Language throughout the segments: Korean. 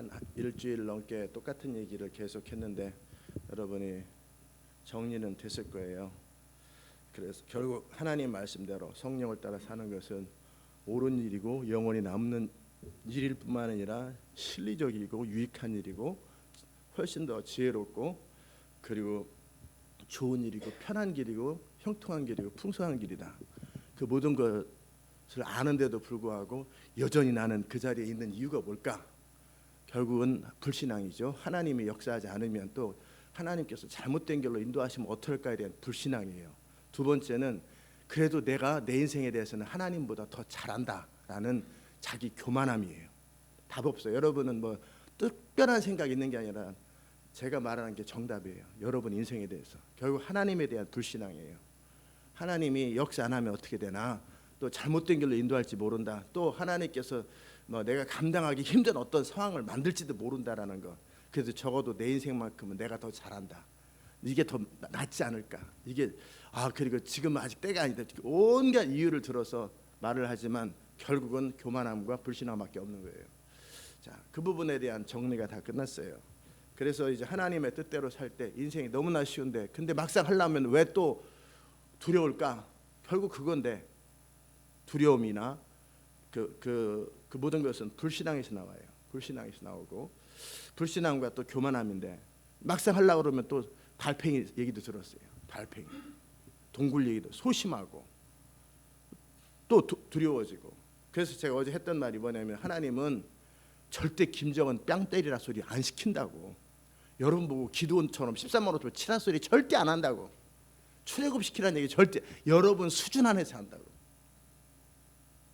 한 일주일 넘게 똑같은 얘기를 계속했는데 여러분이 정리는 됐을 거예요. 그래서 결국 하나님 말씀대로 성령을 따라 사는 것은 옳은 일이고 영원히 남는 일일 뿐만 아니라 실리적이고 유익한 일이고 훨씬 더 지혜롭고 그리고 좋은 일이고 편한 길이고 형통한 길이고 풍성한 길이다. 그 모든 것을 아는데도 불구하고 여전히 나는 그 자리에 있는 이유가 뭘까? 결국은 불신앙이죠. 하나님이 역사하지 않으면 또 하나님께서 잘못된 길로 인도하시면 어떨까에 대한 불신앙이에요. 두 번째는 그래도 내가 내 인생에 대해서는 하나님보다 더 잘한다라는 자기 교만함이에요. 답 없어요. 여러분은 뭐 특별한 생각이 있는 게 아니라 제가 말하는 게 정답이에요. 여러분 인생에 대해서 결국 하나님에 대한 불신앙이에요. 하나님이 역사 안 하면 어떻게 되나, 또 잘못된 길로 인도할지 모른다, 또 하나님께서 뭐 내가 감당하기 힘든 어떤 상황을 만들지도 모른다라는 것. 그래서 적어도 내 인생만큼은 내가 더 잘한다, 이게 더 낫지 않을까, 이게 그리고 지금 아직 때가 아니다, 온갖 이유를 들어서 말을 하지만 결국은 교만함과 불신함밖에 없는 거예요. 자, 그 부분에 대한 정리가 다 끝났어요. 그래서 이제 하나님의 뜻대로 살 때 인생이 너무나 쉬운데 근데 막상 하려면 왜 또 두려울까? 결국 그건데 두려움이나 그 모든 것은 불신앙에서 나와요. 불신앙에서 나오고 불신앙과 또 교만함인데 막상 하려고 그러면 또 달팽이 얘기도 들었어요. 달팽이, 동굴 얘기도 소심하고 또 두려워지고. 그래서 제가 어제 했던 말이 뭐냐면 하나님은 절대 김정은 뺨 때리라 소리 안 시킨다고. 여러분 보고 기도원처럼 13만 원 치라 소리 절대 안 한다고. 출애굽 시키라는 얘기 절대, 여러분 수준 안에서 한다고.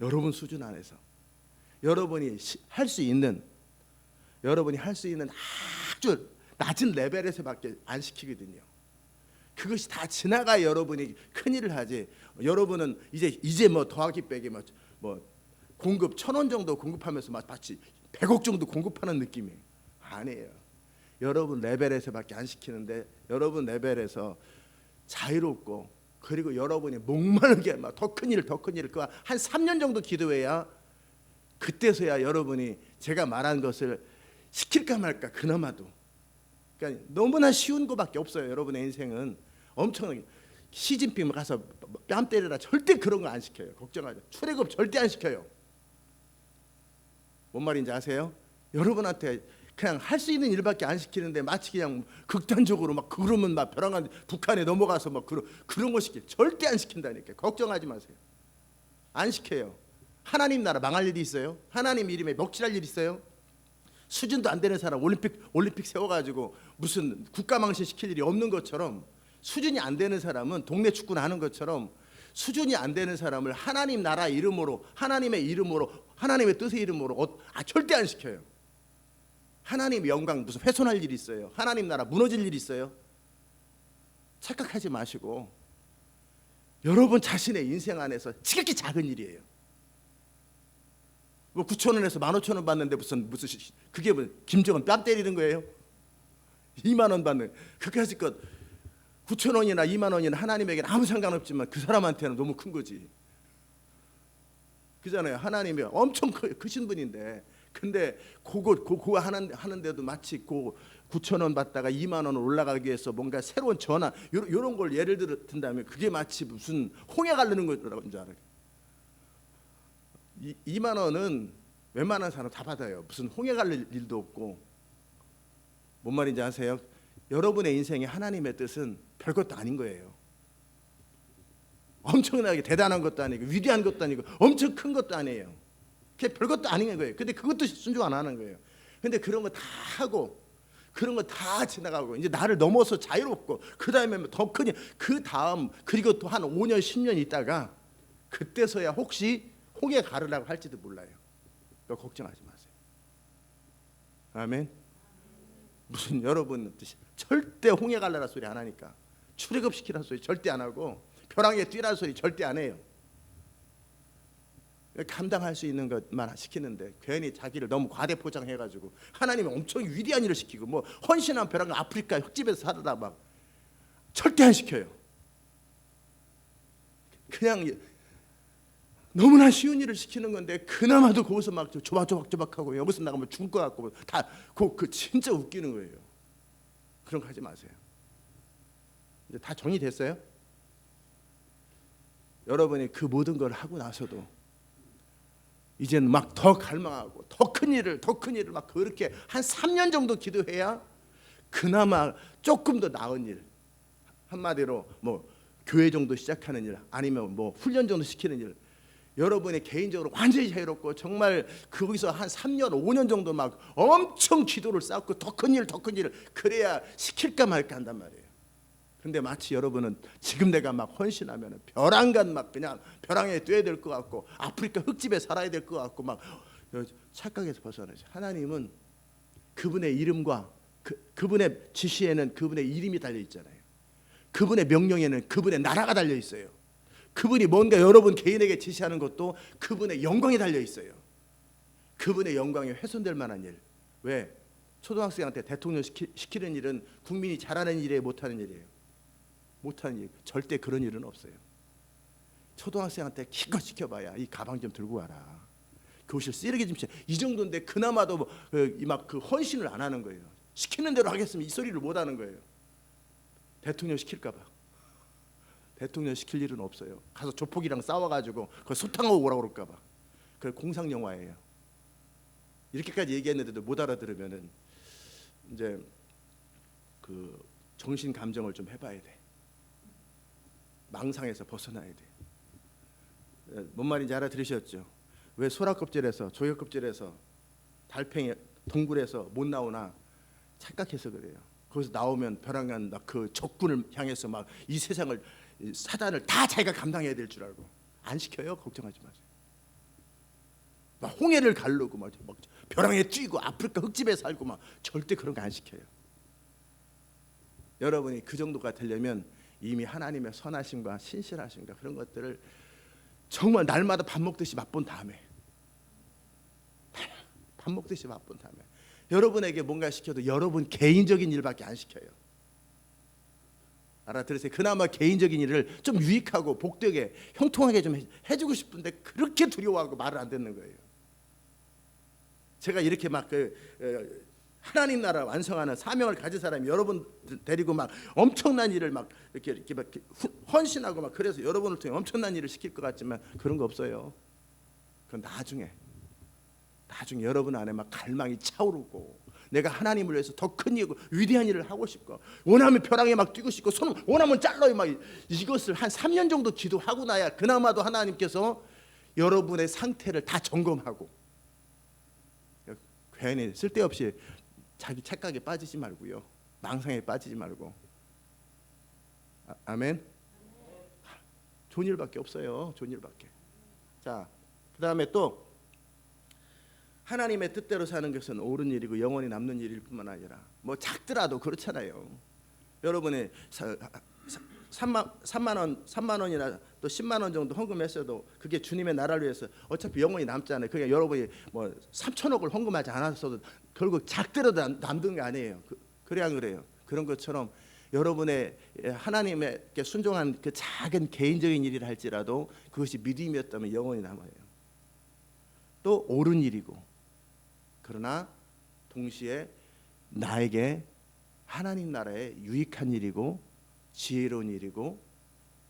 여러분 수준 안에서 여러분이 할 수 있는, 여러분이 할 수 있는 아주 낮은 레벨에서밖에 안 시키거든요. 그것이 다 지나가야 여러분이 큰 일을 하지. 여러분은 이제 뭐 더하기 빼기 뭐 공급 1,000원 정도 공급하면서 마치 100억 정도 공급하는 느낌이에요. 아니에요. 여러분 레벨에서밖에 안 시키는데 여러분 레벨에서 자유롭고 그리고 여러분이 목마르게 막 더 큰 일, 더 큰 일, 한 3년 정도 기도해야 그때서야 여러분이 제가 말한 것을 시킬까 말까. 그나마도 그러니까 너무나 쉬운 거밖에 없어요. 여러분의 인생은 엄청나게. 시진핑 가서 뺨 때리라 절대 그런 거 안 시켜요. 걱정하지. 출애굽 절대 안 시켜요. 뭔 말인지 아세요? 여러분한테 그냥 할 수 있는 일밖에 안 시키는데 마치 그냥 극단적으로 막 그러면 막 벼랑간 북한에 넘어가서 막 그런 거 시켜. 절대 안 시킨다니까. 걱정하지 마세요. 안 시켜요. 하나님 나라 망할 일이 있어요? 하나님 이름에 먹칠할 일 있어요? 수준도 안 되는 사람 올림픽 세워가지고 무슨 국가 망신 시킬 일이 없는 것처럼, 수준이 안 되는 사람은 동네 축구나 하는 것처럼 수준이 안 되는 사람을 하나님 나라 이름으로, 하나님의 이름으로, 하나님의 뜻의 이름으로 절대 안 시켜요. 하나님 영광 무슨 훼손할 일이 있어요? 하나님 나라 무너질 일이 있어요? 착각하지 마시고 여러분 자신의 인생 안에서 지극히 작은 일이에요. 뭐 9,000원에서 15,000원 받는데 무슨 그게 뭐 김정은 뺨 때리는 거예요? 2만 원 받는 그까짓 9,000원이나 2만 원이나 하나님에게는 아무 상관없지만 그 사람한테는 너무 큰 거지. 그잖아요. 하나님이 엄청 크신 분인데 근데 그거 하는데도 마치 9,000원 받다가 2만 원 올라가기 위해서 뭔가 새로운 전환 이런 걸 예를 든다면 그게 마치 무슨 홍해 가르는 거라는 줄 알아요. 2만 원은 웬만한 사람 다 받아요. 무슨 홍해 갈릴 일도 없고. 뭔 말인지 아세요? 여러분의 인생에 하나님의 뜻은 별것도 아닌 거예요. 엄청나게 대단한 것도 아니고 위대한 것도 아니고 엄청 큰 것도 아니에요. 그게 별것도 아닌 거예요. 근데 그것도 순종 안 하는 거예요. 근데 그런 거 다 하고 그런 거 다 지나가고 이제 나를 넘어서 자유롭고 그 다음에 더 크니 그 다음 그리고 또 한 5년 10년 있다가 그때서야 혹시 홍해 가르라고 할지도 몰라요. 그러니까 걱정하지 마세요. 아멘. 무슨 여러분 절대 홍해 갈라라 소리 안 하니까, 출애굽 시키라 소리 절대 안 하고, 벼랑에 뛰라 소리 절대 안 해요. 감당할 수 있는 것만 시키는데 괜히 자기를 너무 과대 포장해가지고 하나님은 엄청 위대한 일을 시키고 뭐 헌신한 벼랑 아프리카 흙집에서 살다 막 절대 안 시켜요. 그냥 너무나 쉬운 일을 시키는 건데 그나마도 거기서 막 조박조박하고 여기서 나가면 죽을 것 같고 다 그 진짜 웃기는 거예요. 그런 거 하지 마세요. 이제 다 정리됐어요? 여러분이 그 모든 걸 하고 나서도 이제는 막 더 갈망하고 더 큰 일을 막 그렇게 한 3년 정도 기도해야 그나마 조금 더 나은 일, 한마디로 뭐 교회 정도 시작하는 일, 아니면 뭐 훈련 정도 시키는 일, 여러분이 개인적으로 완전히 자유롭고 정말 거기서 한 3년 5년 정도 막 엄청 기도를 쌓고 더 큰 일을 그래야 시킬까 말까 한단 말이에요. 근데 마치 여러분은 지금 내가 막 헌신하면 벼랑간 막 그냥 벼랑에 뛰어야 될 것 같고 아프리카 흙집에 살아야 될 것 같고 막 착각에서 벗어나죠. 하나님은 그분의 이름과 그분의 지시에는 그분의 이름이 달려 있잖아요. 그분의 명령에는 그분의 나라가 달려 있어요. 그분이 뭔가 여러분 개인에게 지시하는 것도 그분의 영광이 달려 있어요. 그분의 영광이 훼손될 만한 일. 왜? 초등학생한테 대통령 시키는 일은 국민이 잘하는 일이에요, 못하는 일이에요? 못하는 일. 절대 그런 일은 없어요. 초등학생한테 기껏 시켜봐야 이 가방 좀 들고 와라, 교실 쓰레기 좀 치워, 이 정도인데 그나마도 막 그 헌신을 안 하는 거예요. 시키는 대로 하겠으면 이 소리를 못 하는 거예요. 대통령 시킬까 봐. 대통령 시킬 일은 없어요. 가서 조폭이랑 싸워가지고 그 소탕하고 오라고 그럴까 봐. 그 공상 영화예요. 이렇게까지 얘기했는데도 못 알아들으면은 이제 그 정신 감정을 좀 해봐야 돼. 망상에서 벗어나야 돼. 뭔 말인지 알아들으셨죠? 왜 소라껍질에서 조개껍질에서 달팽이 동굴에서 못 나오나 착각해서 그래요. 거기서 나오면 벼랑간 그 적군을 향해서 막 이 세상을 사단을 다 자기가 감당해야 될 줄 알고 안 시켜요. 걱정하지 마세요. 막 홍해를 가르고 막 벼랑에 뛰고 아프리카 흙집에 살고 막 절대 그런 거 안 시켜요. 여러분이 그 정도가 되려면 이미 하나님의 선하심과 신실하심과 그런 것들을 정말 날마다 밥 먹듯이 맛본 다음에 여러분에게 뭔가 시켜도 여러분 개인적인 일밖에 안 시켜요. 알아들으세요? 그나마 개인적인 일을 좀 유익하고 복되게 형통하게 좀 해주고 싶은데 그렇게 두려워하고 말을 안 듣는 거예요. 제가 이렇게 막 하나님 나라 완성하는 사명을 가진 사람이 여러분 데리고 막 엄청난 일을 막 이렇게 막 헌신하고 막 그래서 여러분을 통해 엄청난 일을 시킬 것 같지만 그런 거 없어요. 그건 나중에 여러분 안에 막 갈망이 차오르고 내가 하나님을 위해서 더 큰 일, 위대한 일을 하고 싶고 원하면 벼랑에 막 뛰고 싶고 손 원하면 잘라요 막 이것을 한 3년 정도 기도하고 나야 그나마도 하나님께서 여러분의 상태를 다 점검하고 괜히 쓸데없이 자기 착각에 빠지지 말고요. 망상에 빠지지 말고. 아멘. 좋은 일밖에 없어요. 좋은 일밖에. 자, 그다음에 또 하나님의 뜻대로 사는 것은 옳은 일이고 영원히 남는 일일 뿐만 아니라 뭐 작더라도 그렇잖아요. 여러분이 3만 원이나 또 10만 원 정도 헌금했어도 그게 주님의 나라를 위해서 어차피 영원히 남잖아요. 그게 여러분이 뭐 3천억을 헌금하지 않았어도 결국 작더라도 남는 게 아니에요. 그래 안 그래요? 그런 것처럼 여러분의 하나님께 순종한 그 작은 개인적인 일이라 할지라도 그것이 믿음이었다면 영원히 남아요. 또 옳은 일이고 그러나 동시에 나에게 하나님 나라에 유익한 일이고 지혜로운 일이고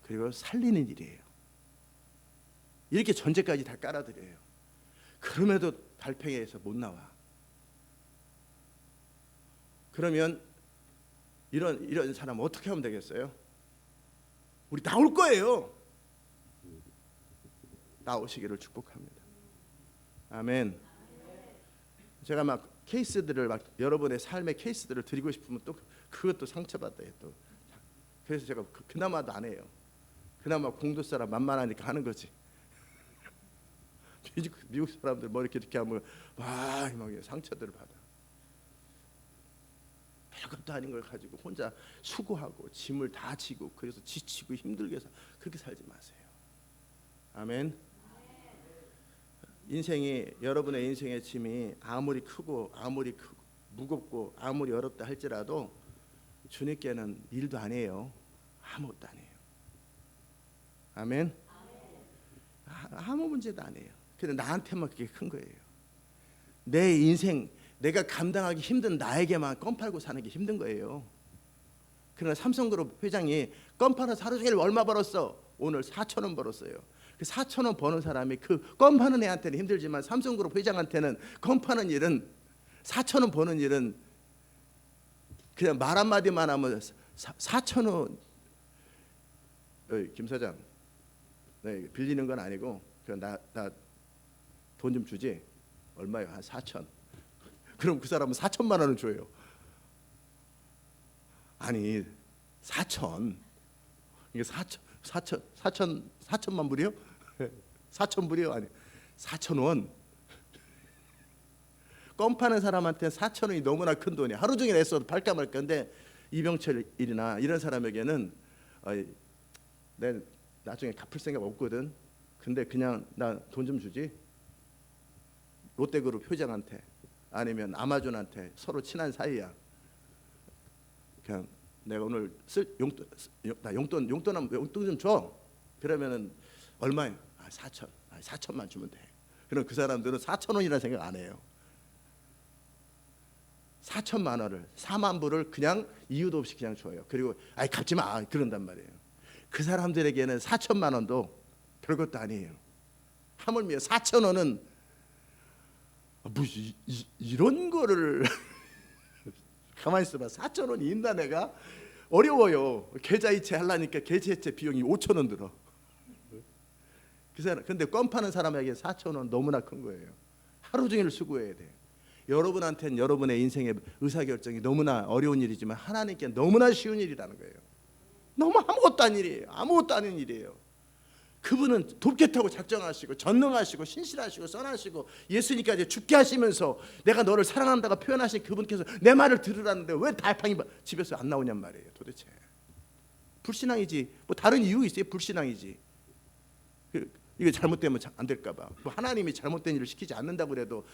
그리고 살리는 일이에요. 이렇게 전제까지 다 깔아드려요. 그럼에도 달팽이에서 못 나와. 그러면 이런 사람 어떻게 하면 되겠어요? 우리 나올 거예요. 나오시기를 축복합니다. 아멘. 제가 막 케이스들을 막 여러분의 삶의 케이스들을 드리고 싶으면 또 그것도 상처받아요. 또 그래서 제가 그나마도 안 해요. 그나마 공도 사람 만만하니까 하는 거지. 미국 사람들 뭐 이렇게 하면 막 상처들을 받아. 별것도 아닌 걸 가지고 혼자 수고하고 짐을 다 지고 그래서 지치고 힘들게 그렇게 살지 마세요. 아멘. 여러분의 인생의 짐이 아무리 크고 무겁고 아무리 어렵다 할지라도 주님께는 일도 아니에요. 아무것도 아니에요. 아멘. 아무 문제도 아니에요. 근데 나한테만 그게 큰 거예요. 내 인생 내가 감당하기 힘든 나에게만 껌 팔고 사는 게 힘든 거예요. 그러나 삼성그룹 회장이 껌 팔아서 하루 종일 얼마 벌었어? 오늘 4,000원 벌었어요. 그 4,000원 버는 사람이 그 껌 파는 애한테는 힘들지만 삼성그룹 회장한테는 껌 파는 일은 4,000원 버는 일은 그냥 말 한마디만 하면 4,000원. 김 사장, 네, 빌리는 건 아니고 나 돈 좀 주지. 얼마요? 한 4천. 그럼 그 사람은 4천만 원을 줘요. 아니 4천. 이게 4천만 불이요? 4천 불이요? 아니 4천 원. 껌 파는 사람한테 4천 원이 너무나 큰 돈이야. 하루 종일 애써도 팔까 말까. 근데 이병철이나 이런 사람에게는 내 나중에 갚을 생각 없거든. 근데 그냥 나 돈 좀 주지. 롯데그룹 회장한테 아니면 아마존한테 서로 친한 사이야. 그냥 내가 오늘 쓸 용돈 좀 줘. 그러면은 얼마야? 4천. 4천만 주면 돼. 그럼 그 사람들은 4천 원이라는 생각 안 해요. 4천만 원을 4만 불을 그냥 이유도 없이 그냥 줘요. 그리고 갚지 마 그런단 말이에요. 그 사람들에게는 4천만 원도 별것도 아니에요. 하물며 4천 원은 뭐 이런 거를 가만히 있어봐. 4천 원이 있나 내가? 어려워요. 계좌이체 하려니까 계좌이체 비용이 5천 원 들어. 그 사람 근데 껌 파는 사람에게 4천 원 너무나 큰 거예요. 하루 종일 수고해야 돼. 여러분한테는 여러분의 인생의 의사결정이 너무나 어려운 일이지만 하나님께 너무나 쉬운 일이라는 거예요. 너무 아무것도 아닌 일이에요. 아무것도 아닌 일이에요. 그분은 돕겠다고 작정하시고 전능하시고 신실하시고 선하시고 예수님까지 죽게 하시면서 내가 너를 사랑한다고 표현하신 그분께서 내 말을 들으라는데 왜 달팡이 집에서 안 나오냔 말이에요. 도대체 불신앙이지 뭐 다른 이유 있어요? 불신앙이지. 이게 잘못되면 안 될까 봐. 뭐 하나님이 잘못된 일을 시키지 않는다고 그래도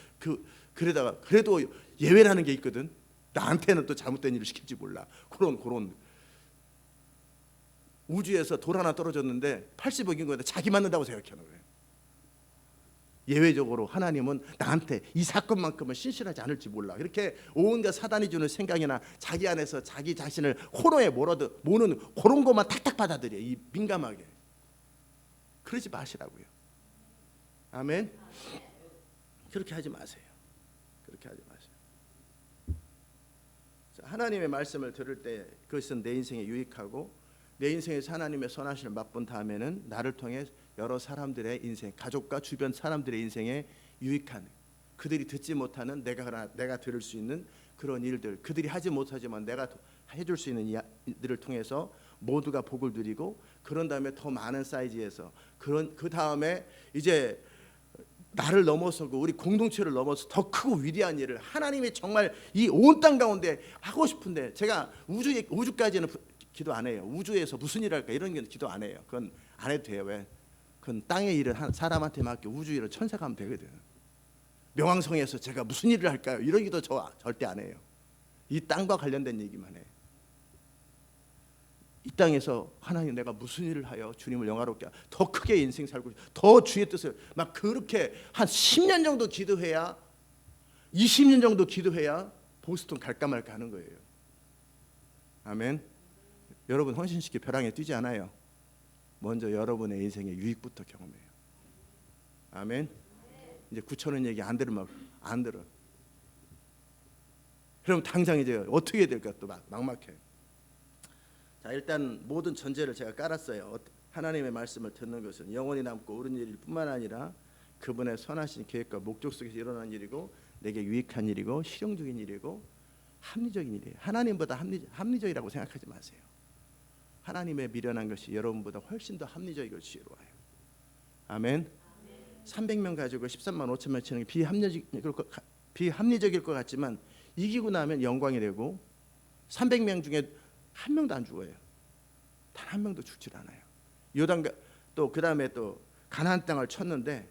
그래도 예외라는 게 있거든. 나한테는 또 잘못된 일을 시킬지 몰라. 그런 우주에서 돌 하나 떨어졌는데 80억인 거다 자기 맞는다고 생각하는 거예요. 예외적으로 하나님은 나한테 이 사건만큼은 신실하지 않을지 몰라. 이렇게 온갖 사단이 주는 생각이나 자기 안에서 자기 자신을 코너에 모는 그런 것만 탁탁 받아들여. 이 민감하게. 그러지 마시라고요. 아멘. 그렇게 하지 마세요. 그렇게 하지 마세요. 하나님의 말씀을 들을 때 그것은 내 인생에 유익하고 내 인생에서 하나님의 선하심을 맛본 다음에는 나를 통해 여러 사람들의 인생, 가족과 주변 사람들의 인생에 유익한 그들이 듣지 못하는 내가 들을 수 있는 그런 일들, 그들이 하지 못하지만 내가 해줄 수 있는 일들을 통해서 모두가 복을 누리고 그런 다음에 더 많은 사이즈에서 그 다음에 이제 나를 넘어서고 우리 공동체를 넘어서 더 크고 위대한 일을 하나님이 정말 이 온 땅 가운데 하고 싶은데 제가 우주까지는 기도 안 해요. 우주에서 무슨 일을 할까 이런 게 기도 안 해요. 그건 안 해도 돼요. 왜? 그건 땅의 일을 사람한테 맡겨 우주 일을 천사가 하면 되거든. 명왕성에서 제가 무슨 일을 할까요? 이런 기도 저 절대 안 해요. 이 땅과 관련된 얘기만 해. 이 땅에서 하나님 내가 무슨 일을 하여 주님을 영화롭게 더 크게 인생 살고 더 주의 뜻을 막 그렇게 한 10년 정도 기도해야 20년 정도 기도해야 보스턴 갈까 말까 하는 거예요. 아멘. 여러분 헌신시키 벼랑에 뛰지 않아요. 먼저 여러분의 인생의 유익부터 경험해요. 아멘. 이제 9,000원 얘기 안 들으면 안 들어. 그럼 당장 이제 어떻게 해야 될까 또 막막해. 자, 일단 모든 전제를 제가 깔았어요. 하나님의 말씀을 듣는 것은 영원히 남고 옳은 일일 뿐만 아니라 그분의 선하신 계획과 목적 속에서 일어난 일이고 내게 유익한 일이고 실용적인 일이고 합리적인 일이에요. 하나님보다 합리적이라고 생각하지 마세요. 하나님의 미련한 것이 여러분보다 훨씬 더 합리적이고 지혜로워요. 아멘. 300명 가지고 13만 5천 명 치는 게 비합리적일 것 같지만 이기고 나면 영광이 되고 300명 중에 한 명도 안 죽어요. 단 한 명도 죽질 않아요. 요단가 또 그다음에 또 가나안 땅을 쳤는데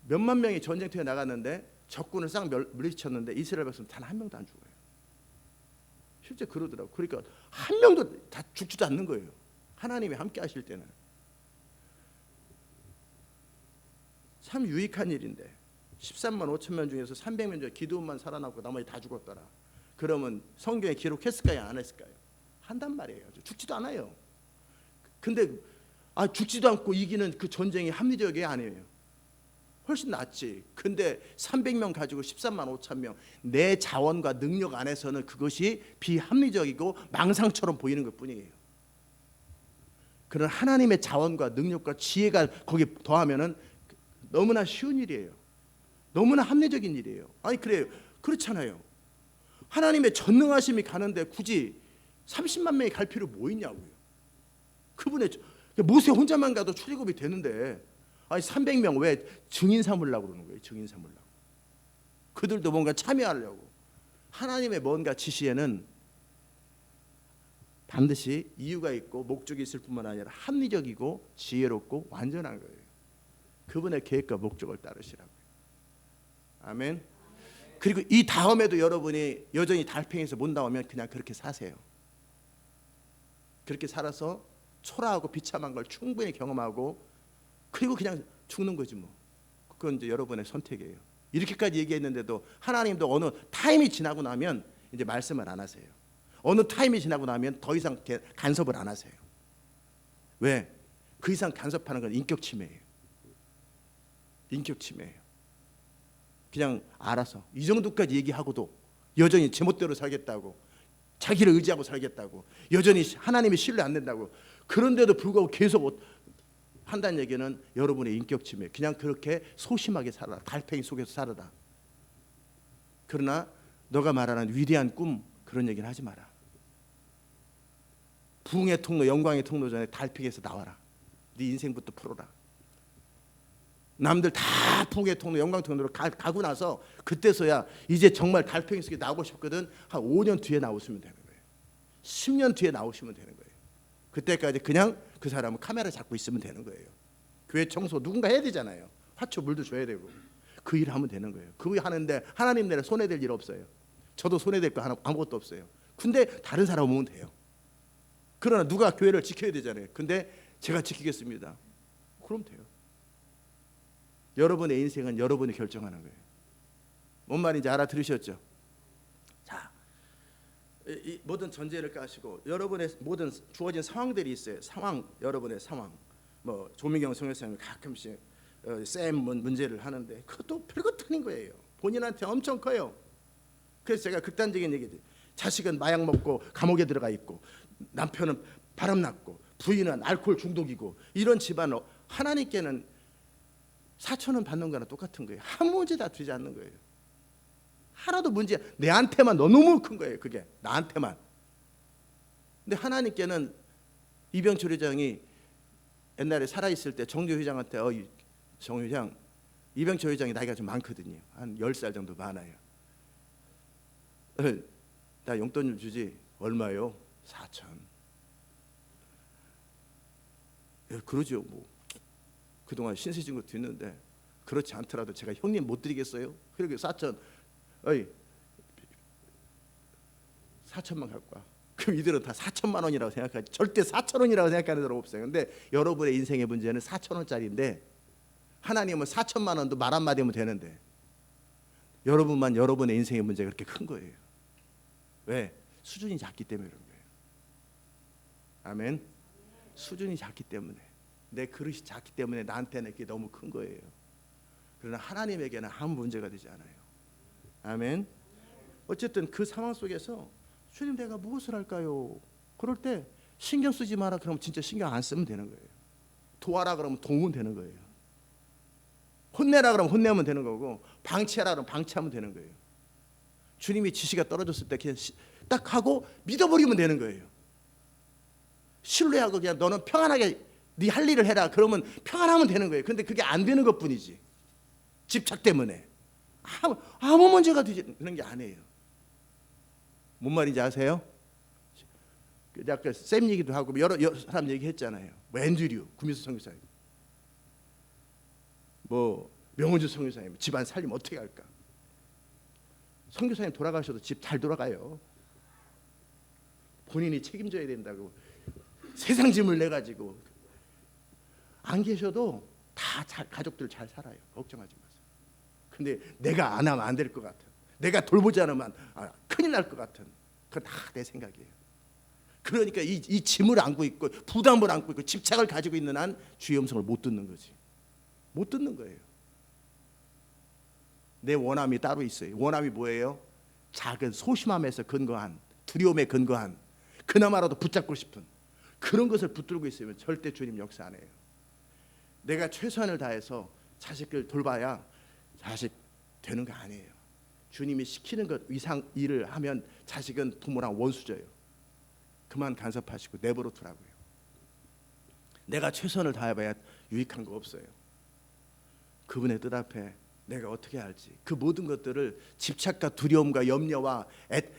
몇만 명이 전쟁터에 나갔는데 적군을 싹 물리쳤는데 이스라엘 백성 단 한 명도 안 죽어요. 실제 그러더라고. 그러니까 한 명도 다 죽지도 않는 거예요. 하나님이 함께 하실 때는. 참 유익한 일인데 13만 5천 명 중에서 300명 중에 기드온만 살아남고 나머지 다 죽었더라. 그러면 성경에 기록했을까요? 안 했을까요? 한단 말이에요. 죽지도 않아요. 근데 죽지도 않고 이기는 그 전쟁이 합리적이 아니에요. 훨씬 낫지. 근데 300명 가지고 13만 5천 명, 내 자원과 능력 안에서는 그것이 비합리적이고 망상처럼 보이는 것뿐이에요. 그런 하나님의 자원과 능력과 지혜가 거기 더하면은 너무나 쉬운 일이에요. 너무나 합리적인 일이에요. 아니 그래요. 그렇잖아요. 하나님의 전능하심이 가는데 굳이 30만 명이 갈 필요 뭐 있냐고요. 그분의 모세 혼자만 가도 출애굽이 되는데 아니 300명 왜 증인 삼으려고 그러는 거예요. 증인 삼으려고. 그들도 뭔가 참여하려고. 하나님의 뭔가 지시에는 반드시 이유가 있고 목적이 있을 뿐만 아니라 합리적이고 지혜롭고 완전한 거예요. 그분의 계획과 목적을 따르시라고요. 아멘. 그리고 이 다음에도 여러분이 여전히 달팽이에서 못 나오면 그냥 그렇게 사세요. 그렇게 살아서 초라하고 비참한 걸 충분히 경험하고 그리고 그냥 죽는 거지 뭐. 그건 이제 여러분의 선택이에요. 이렇게까지 얘기했는데도 하나님도 어느 타임이 지나고 나면 이제 말씀을 안 하세요. 어느 타임이 지나고 나면 더 이상 간섭을 안 하세요. 왜? 그 이상 간섭하는 건 인격 침해예요. 인격 침해예요. 그냥 알아서 이 정도까지 얘기하고도 여전히 제멋대로 살겠다고, 자기를 의지하고 살겠다고, 여전히 하나님이 신뢰 안 된다고, 그런데도 불구하고 계속 한다는 얘기는 여러분의 인격 침해. 그냥 그렇게 소심하게 살아. 달팽이 속에서 살아라. 그러나 너가 말하는 위대한 꿈 그런 얘기는 하지 마라. 부흥의 통로, 영광의 통로 전에 달팽이에서 나와라. 네 인생부터 풀어라. 남들 다 부흥의 통로, 영광 통로로 가고 나서 그때서야 이제 정말 달팽이 속에 나오고 싶거든. 한 5년 뒤에 나오시면 되는 거예요. 10년 뒤에 나오시면 되는 거예요. 그때까지 그냥 그 사람은 카메라 잡고 있으면 되는 거예요. 교회 청소 누군가 해야 되잖아요. 화초 물도 줘야 되고 그 일을 하면 되는 거예요. 그거 하는데 하나님 내에 손해될 일 없어요. 저도 손해될 거 아무것도 없어요. 근데 다른 사람 오면 돼요. 그러나 누가 교회를 지켜야 되잖아요. 근데 제가 지키겠습니다. 그럼 돼요. 여러분의 인생은 여러분이 결정하는 거예요. 뭔 말인지 알아들으셨죠? 자, 이 모든 전제를 까시고 여러분의 모든 주어진 상황들이 있어요. 상황, 여러분의 상황. 뭐 조민경 성교사님이 가끔씩 쌤 문제를 하는데 그것도 별것 아닌 거예요. 본인한테 엄청 커요. 그래서 제가 극단적인 얘기들. 자식은 마약 먹고 감옥에 들어가 있고 남편은 바람났고 부인은 알코올 중독이고 이런 집안 하나님께는 4천 원 받는 거랑 똑같은 거예요. 아무 문제 다 되지 않는 거예요. 하나도 문제 내한테만 너무 큰 거예요. 그게 나한테만. 근데 하나님께는 이병철 회장이 옛날에 살아있을 때 정조 회장한테 정 회장 이병철 회장이 나이가 좀 많거든요. 한 10살 정도 많아요. 나 용돈 좀 주지. 얼마요? 4천. 그러죠. 뭐 그동안 신세 진 것도 있는데 그렇지 않더라도 제가 형님 못 드리겠어요? 그러게 4천. 4천만 갖고 와. 그럼 이들은 다 4천만 원이라고 생각하지. 절대 4천 원이라고 생각하는 사람 없어요. 근데 여러분의 인생의 문제는 4천 원짜리인데 하나님은 4천만 원도 말 한마디면 되는데 여러분만 여러분의 인생의 문제가 그렇게 큰 거예요. 왜? 수준이 작기 때문에 그런 거예요. 아멘. 수준이 작기 때문에 내 그릇이 작기 때문에 나한테는 이게 너무 큰 거예요. 그러나 하나님에게는 아무 문제가 되지 않아요. 아멘. 어쨌든 그 상황 속에서 주님 내가 무엇을 할까요? 그럴 때 신경 쓰지 마라 그러면 진짜 신경 안 쓰면 되는 거예요. 도와라 그러면 도우면 되는 거예요. 혼내라 그러면 혼내면 되는 거고 방치하라 그러면 방치하면 되는 거예요. 주님이 지시가 떨어졌을 때 그냥 딱 하고 믿어버리면 되는 거예요. 신뢰하고 그냥 너는 평안하게 네 할 일을 해라 그러면 평안하면 되는 거예요. 근데 그게 안 되는 것뿐이지. 집착 때문에 아무 문제가 되는 게 아니에요. 뭔 말인지 아세요? 아까 쌤 얘기도 하고 여러 사람 얘기했잖아요. 뭐 앤드류 구미수 선교사님, 뭐 명원주 선교사님 집안 살림 어떻게 할까? 선교사님 돌아가셔도 집 잘 돌아가요. 본인이 책임져야 된다고 세상 짐을 내 가지고 안 계셔도 다 가족들 잘 살아요. 걱정하지 마세요. 근데 내가 안 하면 안 될 것 같은, 내가 돌보지 않으면 큰일 날 것 같은, 그건 다 내 생각이에요. 그러니까 이 짐을 안고 있고 부담을 안고 있고 집착을 가지고 있는 한 주의 음성을 못 듣는 거지. 못 듣는 거예요. 내 원함이 따로 있어요. 원함이 뭐예요? 작은 소심함에서 근거한, 두려움에 근거한, 그나마라도 붙잡고 싶은 그런 것을 붙들고 있으면 절대 주님 역사 안 해요. 내가 최선을 다해서 자식을 돌봐야 자식 되는 거 아니에요. 주님이 시키는 것 이상 일을 하면 자식은 부모랑 원수져요. 그만 간섭하시고 내버려 두라고요. 내가 최선을 다해봐야 유익한 거 없어요. 그분의 뜻 앞에 내가 어떻게 할지, 그 모든 것들을 집착과 두려움과 염려와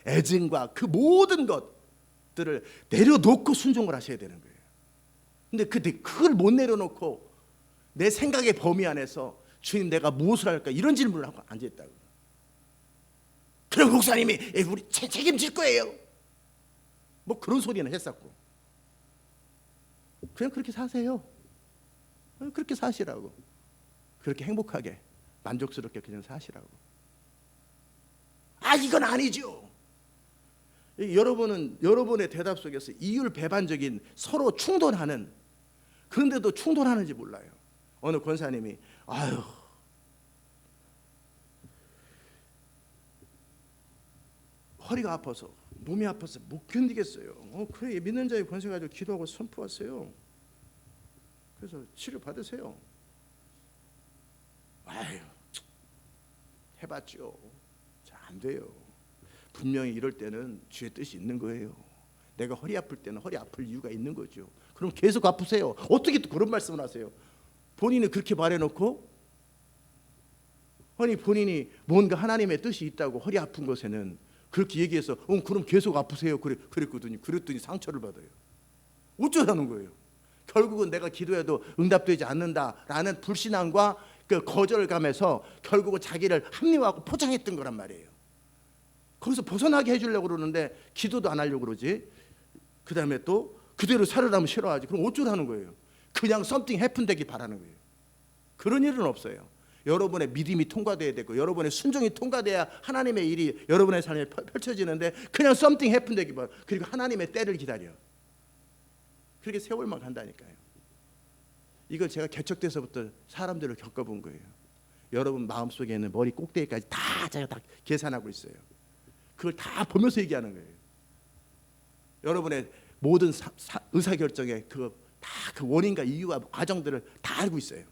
애증과 그 모든 것들을 내려놓고 순종을 하셔야 되는 거예요. 근데 그걸 못 내려놓고 내 생각의 범위 안에서 주님 내가 무엇을 할까 이런 질문을 하고 앉아있다고. 그럼 목사님이 우리 책임질 거예요 뭐 그런 소리는 했었고, 그냥 그렇게 사세요. 그렇게 사시라고. 그렇게 행복하게 만족스럽게 그냥 사시라고. 이건 아니죠. 여러분은 여러분의 대답 속에서 이율배반적인 서로 충돌하는, 그런데도 충돌하는지 몰라요. 어느 권사님이 허리가 아파서 몸이 아파서 못 견디겠어요. 그래 믿는 자의 권세 가지고 기도하고 선포하세요. 그래서 치료 받으세요. 해봤죠. 잘 안 돼요. 분명히 이럴 때는 주의 뜻이 있는 거예요. 내가 허리 아플 때는 허리 아플 이유가 있는 거죠. 그럼 계속 아프세요. 어떻게 또 그런 말씀을 하세요? 본인이 그렇게 말해놓고, 아니 본인이 뭔가 하나님의 뜻이 있다고 허리 아픈 것에는 그렇게 얘기해서 그럼 계속 아프세요 그랬더니 상처를 받아요. 어쩌자는 거예요. 결국은 내가 기도해도 응답되지 않는다라는 불신앙과 그 거절감에서 결국은 자기를 합리화하고 포장했던 거란 말이에요. 거기서 벗어나게 해주려고 그러는데 기도도 안 하려고 그러지. 그 다음에 또 그대로 살아나면 싫어하지. 그럼 어쩌라는 거예요. 그냥 something happen 되기 바라는 거예요. 그런 일은 없어요. 여러분의 믿음이 통과돼야 되고 여러분의 순종이 통과돼야 하나님의 일이 여러분의 삶에 펼쳐지는데 그냥 something happen 되기 바라. 그리고 하나님의 때를 기다려. 그렇게 세월만 간다니까요. 이걸 제가 개척돼서부터 사람들을 겪어본 거예요. 여러분 마음속에 있는 머리 꼭대기까지 다 제가 다 계산하고 있어요. 그걸 다 보면서 얘기하는 거예요. 여러분의 모든 의사결정의 그 원인과 이유와 과정들을 다 알고 있어요.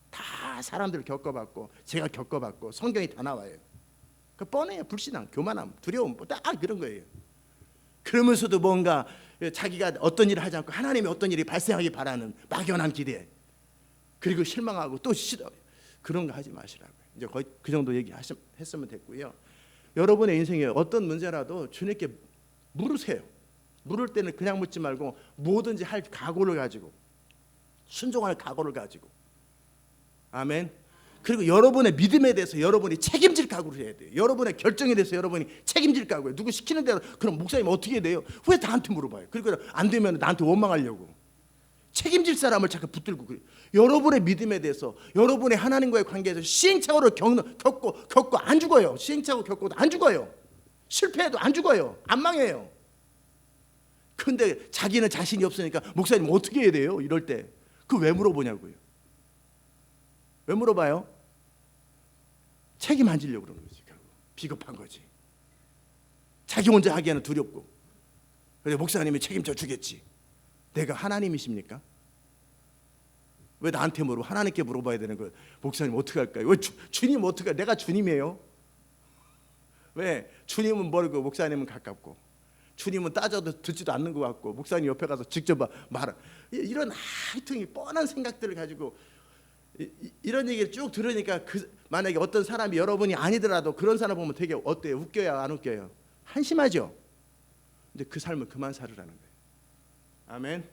다 사람들을 겪어봤고 제가 겪어봤고 성경이 다 나와요. 그 뻔해요. 불신앙, 교만함, 두려움 딱 그런 거예요. 그러면서도 뭔가 자기가 어떤 일을 하지 않고 하나님의 어떤 일이 발생하기 바라는 막연한 기대, 그리고 실망하고 또 싫어, 그런 거 하지 마시라고요. 이제 거의 그 정도 얘기했으면 됐고요. 여러분의 인생에 어떤 문제라도 주님께 물으세요. 물을 때는 그냥 묻지 말고 뭐든지 할 각오를 가지고, 순종할 각오를 가지고. 아멘. 그리고 여러분의 믿음에 대해서 여러분이 책임질 각오를 해야 돼요. 여러분의 결정에 대해서 여러분이 책임질 각오예요. 누구 시키는 대로. 그럼 목사님 어떻게 해야 돼요? 왜 나한테 물어봐요? 그리고 안 되면 나한테 원망하려고. 책임질 사람을 자꾸 붙들고 그래요. 여러분의 믿음에 대해서, 여러분의 하나님과의 관계에서 시행착오를 겪고 안 죽어요. 시행착오 겪고도 안 죽어요. 실패해도 안 죽어요. 안 망해요. 근데 자기는 자신이 없으니까 목사님 어떻게 해야 돼요? 이럴 때 그 왜 물어보냐고요. 왜 물어봐요? 책임 안 지려고 그러는 거지. 비겁한 거지. 자기 혼자 하기에는 두렵고. 그래서 목사님이 책임져 주겠지. 내가 하나님이십니까? 왜 나한테 물어보? 하나님께 물어봐야 되는 거예요. 목사님 어떻게 할까요? 왜 주님 어떻게 할까요? 내가 주님이에요. 왜? 주님은 멀고 목사님은 가깝고, 주님은 따져도 듣지도 않는 것 같고, 목사님 옆에 가서 직접 말을, 이런 하여튼 뻔한 생각들을 가지고 이런 얘기를 쭉 들으니까 만약에 어떤 사람이 여러분이 아니더라도 그런 사람 보면 되게 어때요? 웃겨요? 안 웃겨요? 한심하죠? 근데 그 삶을 그만 살으라는 거예요. 아멘.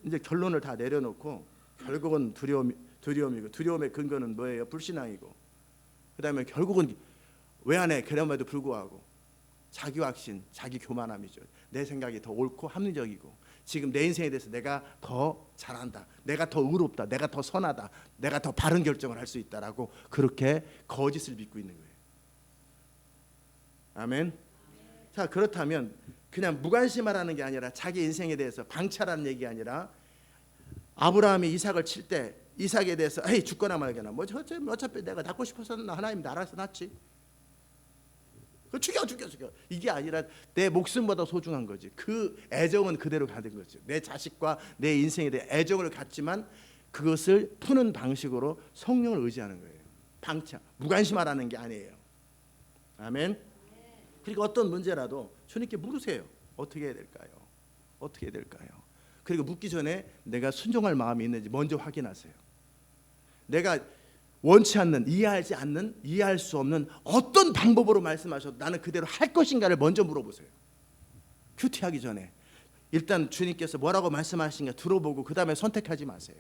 이제 결론을 다 내려놓고 결국은 두려움이고, 두려움의 근거는 뭐예요? 불신앙이고, 그 다음에 결국은 왜 안 해? 그럼에도 불구하고 자기 확신, 자기 교만함이죠. 내 생각이 더 옳고 합리적이고 지금 내 인생에 대해서 내가 더 잘한다, 내가 더 의롭다, 내가 더 선하다, 내가 더 바른 결정을 할 수 있다라고 그렇게 거짓을 믿고 있는 거예요. 아멘. 자, 그렇다면 그냥 무관심하라는 게 아니라 자기 인생에 대해서 방치하라는 얘기가 아니라 아브라함이 이삭을 칠 때 이삭에 대해서 에이 죽거나 말거나 뭐 어차피 내가 낳고 싶어서 하나님 나라에서 낳지, 그 죽여 이게 아니라 내 목숨보다 소중한 거지. 그 애정은 그대로 가는 거죠. 내 자식과 내 인생에 대해 애정을 갖지만 그것을 푸는 방식으로 성령을 의지하는 거예요. 방치, 무관심하라는 게 아니에요. 아멘. 그리고 어떤 문제라도 주님께 물으세요. 어떻게 해야 될까요? 어떻게 해야 될까요? 그리고 묻기 전에 내가 순종할 마음이 있는지 먼저 확인하세요. 내가 원치 않는, 이해하지 않는, 이해할 수 없는 어떤 방법으로 말씀하셔도 나는 그대로 할 것인가를 먼저 물어보세요. 큐티하기 전에 일단 주님께서 뭐라고 말씀하시는가 들어보고 그 다음에 선택하지 마세요.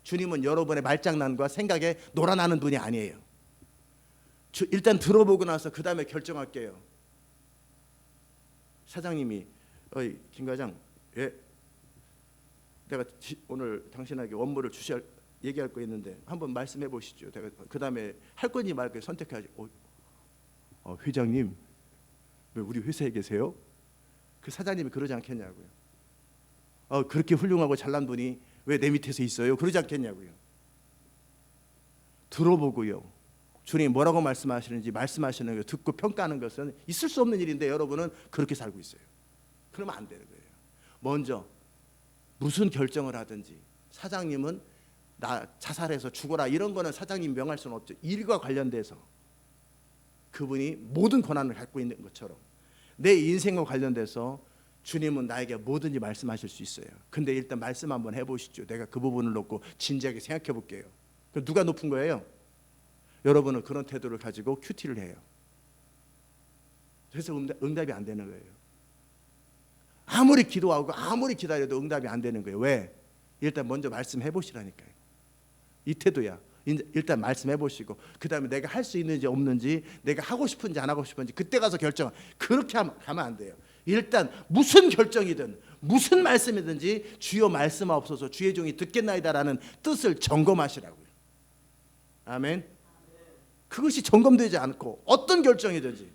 주님은 여러분의 말장난과 생각에 놀아나는 분이 아니에요. 일단 들어보고 나서 그 다음에 결정할게요. 사장님이 어이 김 과장, 예, 내가 오늘 당신에게 업무를 얘기할 거 있는데 한번 말씀해 보시죠. 내가 그 다음에 할 건지 말 건지 선택하지. 회장님 왜 우리 회사에 계세요? 그 사장님이 그러지 않겠냐고요. 그렇게 훌륭하고 잘난 분이 왜 내 밑에서 있어요? 그러지 않겠냐고요. 들어보고요. 주님 뭐라고 말씀하시는지 말씀하시는 거 듣고 평가하는 것은 있을 수 없는 일인데 여러분은 그렇게 살고 있어요. 그러면 안 되는 거예요. 먼저 무슨 결정을 하든지 사장님은 나 자살해서 죽어라 이런 거는 사장님 명할 수는 없죠. 일과 관련돼서 그분이 모든 권한을 갖고 있는 것처럼 내 인생과 관련돼서 주님은 나에게 뭐든지 말씀하실 수 있어요. 근데 일단 말씀 한번 해보시죠. 내가 그 부분을 놓고 진지하게 생각해 볼게요. 그럼 누가 높은 거예요? 여러분은 그런 태도를 가지고 큐티를 해요. 그래서 응답이 안 되는 거예요. 아무리 기도하고 아무리 기다려도 응답이 안 되는 거예요. 왜? 일단 먼저 말씀해 보시라니까요. 이 태도야. 일단 말씀해 보시고 그 다음에 내가 할 수 있는지 없는지, 내가 하고 싶은지 안 하고 싶은지 그때 가서 결정. 그렇게 가면 안 돼요. 일단 무슨 결정이든 무슨 말씀이든지 주여 말씀하옵소서 주의 종이 듣겠나이다라는 뜻을 점검하시라고요. 아멘. 그것이 점검되지 않고 어떤 결정이든지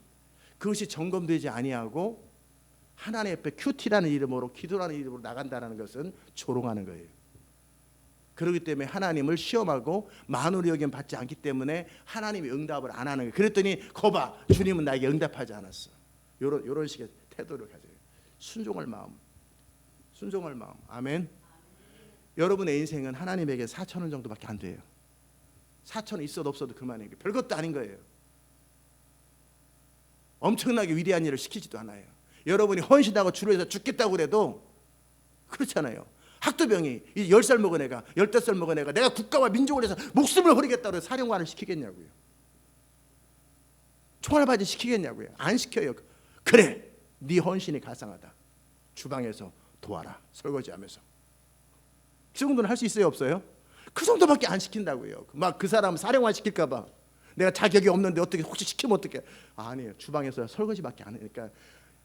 그것이 점검되지 아니하고 하나님 앞에 큐티라는 이름으로 기도라는 이름으로 나간다는 것은 조롱하는 거예요. 그렇기 때문에 하나님을 시험하고 만우리 여김 받지 않기 때문에 하나님이 응답을 안 하는 거예요. 그랬더니 거봐 주님은 나에게 응답하지 않았어. 이런 식의 태도를 가져요. 순종할 마음. 아멘. 여러분의 인생은 하나님에게 4,000원 정도밖에 안 돼요. 4,000원 있어도 없어도 그만인 거예요. 별것도 아닌 거예요. 엄청나게 위대한 일을 시키지도 않아요. 여러분이 헌신하고 주를 위해서 죽겠다고 그래도 그렇잖아요. 학도병이 10살 먹은 애가 15살 먹은 애가 내가 국가와 민족을 위해서 목숨을 버리겠다고 해서 사령관을 시키겠냐고요. 총알바지 시키겠냐고요. 안 시켜요. 그래 네 헌신이 가상하다. 주방에서 도와라 설거지하면서. 그 정도는 할 수 있어요 없어요? 그 정도밖에 안 시킨다고요. 막 그 사람 사령관 시킬까 봐. 내가 자격이 없는데 어떻게 혹시 시키면 어떻게? 아니에요. 주방에서 설거지밖에 안 하니까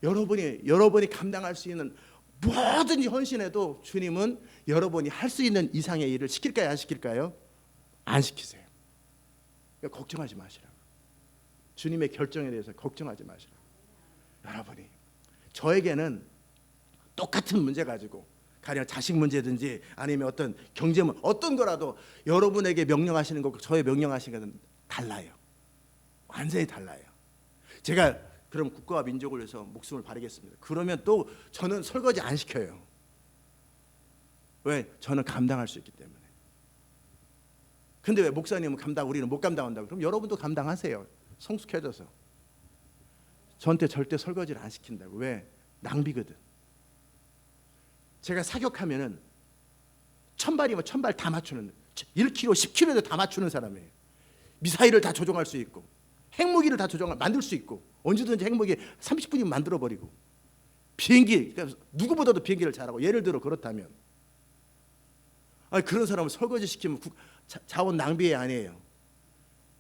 여러분이 감당할 수 있는 뭐든지 헌신해도 주님은 여러분이 할 수 있는 이상의 일을 시킬까요? 안 시킬까요? 안 시키세요. 그러니까 걱정하지 마시라고. 주님의 결정에 대해서 걱정하지 마시라고. 여러분이 저에게는 똑같은 문제 가지고 가령 자식 문제든지 아니면 어떤 경제 문제 어떤 거라도 여러분에게 명령하시는 것과 저의 명령하시는 것은 달라요. 완전히 달라요. 제가 그럼 국가와 민족을 위해서 목숨을 바르겠습니다. 그러면 또 저는 설거지 안 시켜요. 왜? 저는 감당할 수 있기 때문에. 근데 왜 목사님은 우리는 못 감당한다고? 그럼 여러분도 감당하세요. 성숙해져서. 저한테 절대 설거지를 안 시킨다고. 왜? 낭비거든. 제가 사격하면은 1000발이면 1000발 다 맞추는 1kg, 10kg도 다 맞추는 사람이에요. 미사일을 다 조종할 수 있고 핵무기를 다 만들 수 있고 언제든지 핵무기 30분이면 만들어버리고 비행기 그러니까 누구보다도 비행기를 잘하고 예를 들어 그렇다면 그런 사람을 설거지 시키면 자원 낭비 아니에요.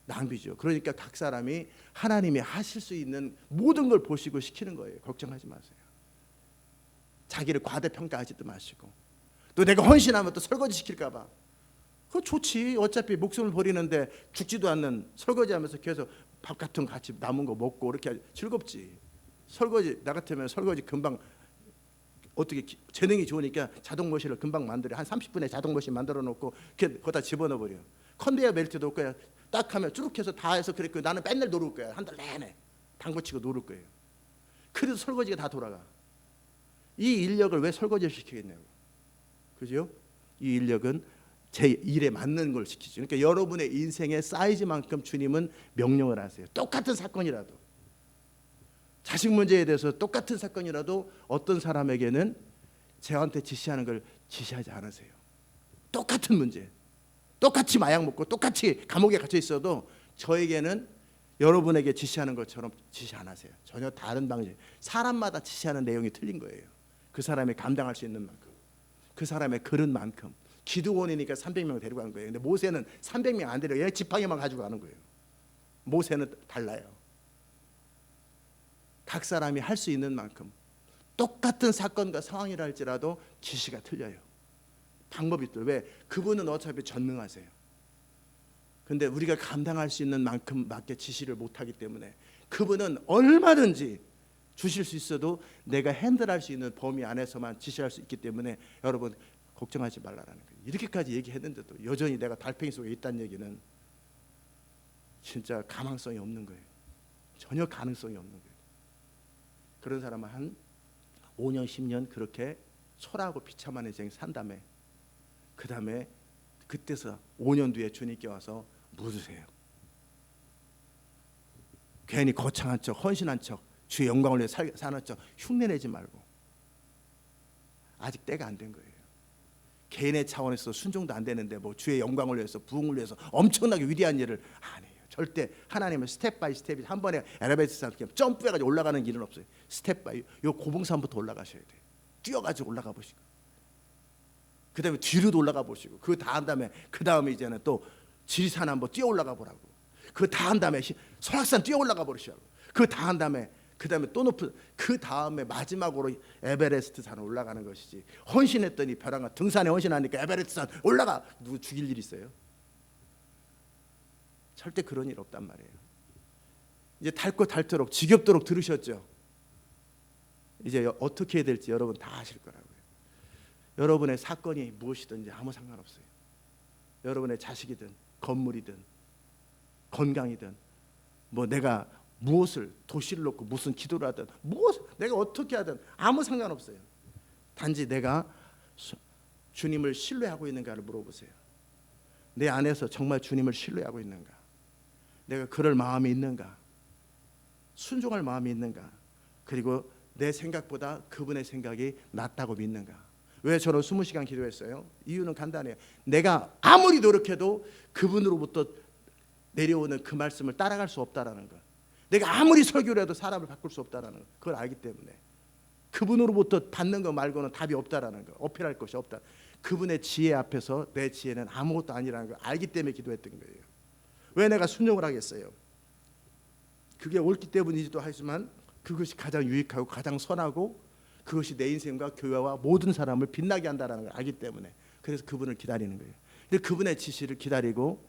낭비죠. 그러니까 각 사람이 하나님이 하실 수 있는 모든 걸 보시고 시키는 거예요. 걱정하지 마세요. 자기를 과대평가하지도 마시고, 또 내가 헌신하면 또 설거지 시킬까 봐. 그거 좋지. 어차피 목숨을 버리는데 죽지도 않는 설거지하면서 계속 밥 같은 거 같이 남은 거 먹고 이렇게 즐겁지. 설거지 나 같으면 설거지 금방, 어떻게 재능이 좋으니까 자동 머신을 금방 만들어. 한 30분에 자동 머신 만들어 놓고 거기다 집어넣어 버려. 컨베이어 벨트도 없고요. 딱 하면 쭉 해서 다 해서. 그랬고 나는 맨날 노를 거야. 한 달 내내 당구치고 노를 거예요. 그래도 설거지가 다 돌아가. 이 인력을 왜 설거지를 시키겠냐고. 그죠? 이 인력은 제 일에 맞는 걸 시키죠. 그러니까 여러분의 인생의 사이즈만큼 주님은 명령을 하세요. 똑같은 사건이라도, 자식 문제에 대해서 똑같은 사건이라도 어떤 사람에게는 저한테 지시하는 걸 지시하지 않으세요. 똑같은 문제, 똑같이 마약 먹고 똑같이 감옥에 갇혀 있어도 저에게는 여러분에게 지시하는 것처럼 지시 안 하세요. 전혀 다른 방식. 사람마다 지시하는 내용이 틀린 거예요. 그 사람이 감당할 수 있는 만큼, 그 사람의 그릇만큼. 기드온이니까 300명을 데리고 간 거예요. 근데 모세는 300명 안 데려가. 얘 지팡이만 가지고 가는 거예요. 모세는 달라요. 각 사람이 할 수 있는 만큼, 똑같은 사건과 상황이라 할지라도 지시가 틀려요. 방법이 또, 왜? 그분은 어차피 전능하세요. 근데 우리가 감당할 수 있는 만큼 밖에 지시를 못하기 때문에 그분은 얼마든지 주실 수 있어도 내가 핸들할 수 있는 범위 안에서만 지시할 수 있기 때문에 여러분 걱정하지 말라라는 거예요. 이렇게까지 얘기했는데도 여전히 내가 달팽이 속에 있다는 얘기는 진짜 가망성이 없는 거예요. 전혀 가능성이 없는 거예요. 그런 사람은 한 5년 10년 그렇게 소라고 비참한 인생 산 다음에, 그 다음에 그때서 5년 뒤에 주님께 와서 묻으세요. 괜히 거창한 척, 헌신한 척, 주의 영광을 위해 사는 척 흉내내지 말고. 아직 때가 안 된 거예요. 개인의 차원에서 순종도 안 되는데 뭐 주의 영광을 위해서, 부흥을 위해서 엄청나게 위대한 일을 안 해요. 절대. 하나님은 스텝 바이 스텝이, 한 번에 엘리베이터 타고 점프해가지고 올라가는 길은 없어요. 스텝 바이, 요 고봉산부터 올라가셔야 돼요. 뛰어가지고 올라가 보시고, 그 다음에 뒤로도 올라가 보시고, 그거 다 한 다음에 그 다음에 이제는 또 지리산 한번 뛰어 올라가 보라고. 그거 다 한 다음에 설악산 뛰어 올라가 보시라고. 그거 다 한 다음에 그 다음에 또 높은, 그 다음에 마지막으로 에베레스트 산을 올라가는 것이지. 헌신했더니 벼랑간 등산에 헌신하니까 에베레스트 산 올라가, 누구 죽일 일 있어요? 절대 그런 일 없단 말이에요. 이제 닳고 닳도록 지겹도록 들으셨죠? 이제 어떻게 해야 될지 여러분 다 아실 거라고요. 여러분의 사건이 무엇이든지 아무 상관없어요. 여러분의 자식이든 건물이든 건강이든, 뭐 내가 무엇을 도시를 놓고 무슨 기도를 하든, 무엇 내가 어떻게 하든 아무 상관없어요. 단지 내가 주님을 신뢰하고 있는가를 물어보세요. 내 안에서 정말 주님을 신뢰하고 있는가? 내가 그럴 마음이 있는가? 순종할 마음이 있는가? 그리고 내 생각보다 그분의 생각이 낫다고 믿는가? 왜 저는 20시간 기도했어요? 이유는 간단해요. 내가 아무리 노력해도 그분으로부터 내려오는 그 말씀을 따라갈 수 없다라는 것. 내가 아무리 설교를 해도 사람을 바꿀 수 없다라는 것. 그걸 알기 때문에 그분으로부터 받는 것 말고는 답이 없다라는 것. 어필할 것이 없다. 그분의 지혜 앞에서 내 지혜는 아무것도 아니라는 걸 알기 때문에 기도했던 거예요. 왜 내가 순종을 하겠어요? 그게 옳기 때문이기도 하지만 그것이 가장 유익하고 가장 선하고 그것이 내 인생과 교회와 모든 사람을 빛나게 한다는 걸 알기 때문에, 그래서 그분을 기다리는 거예요. 근데 그분의 지시를 기다리고,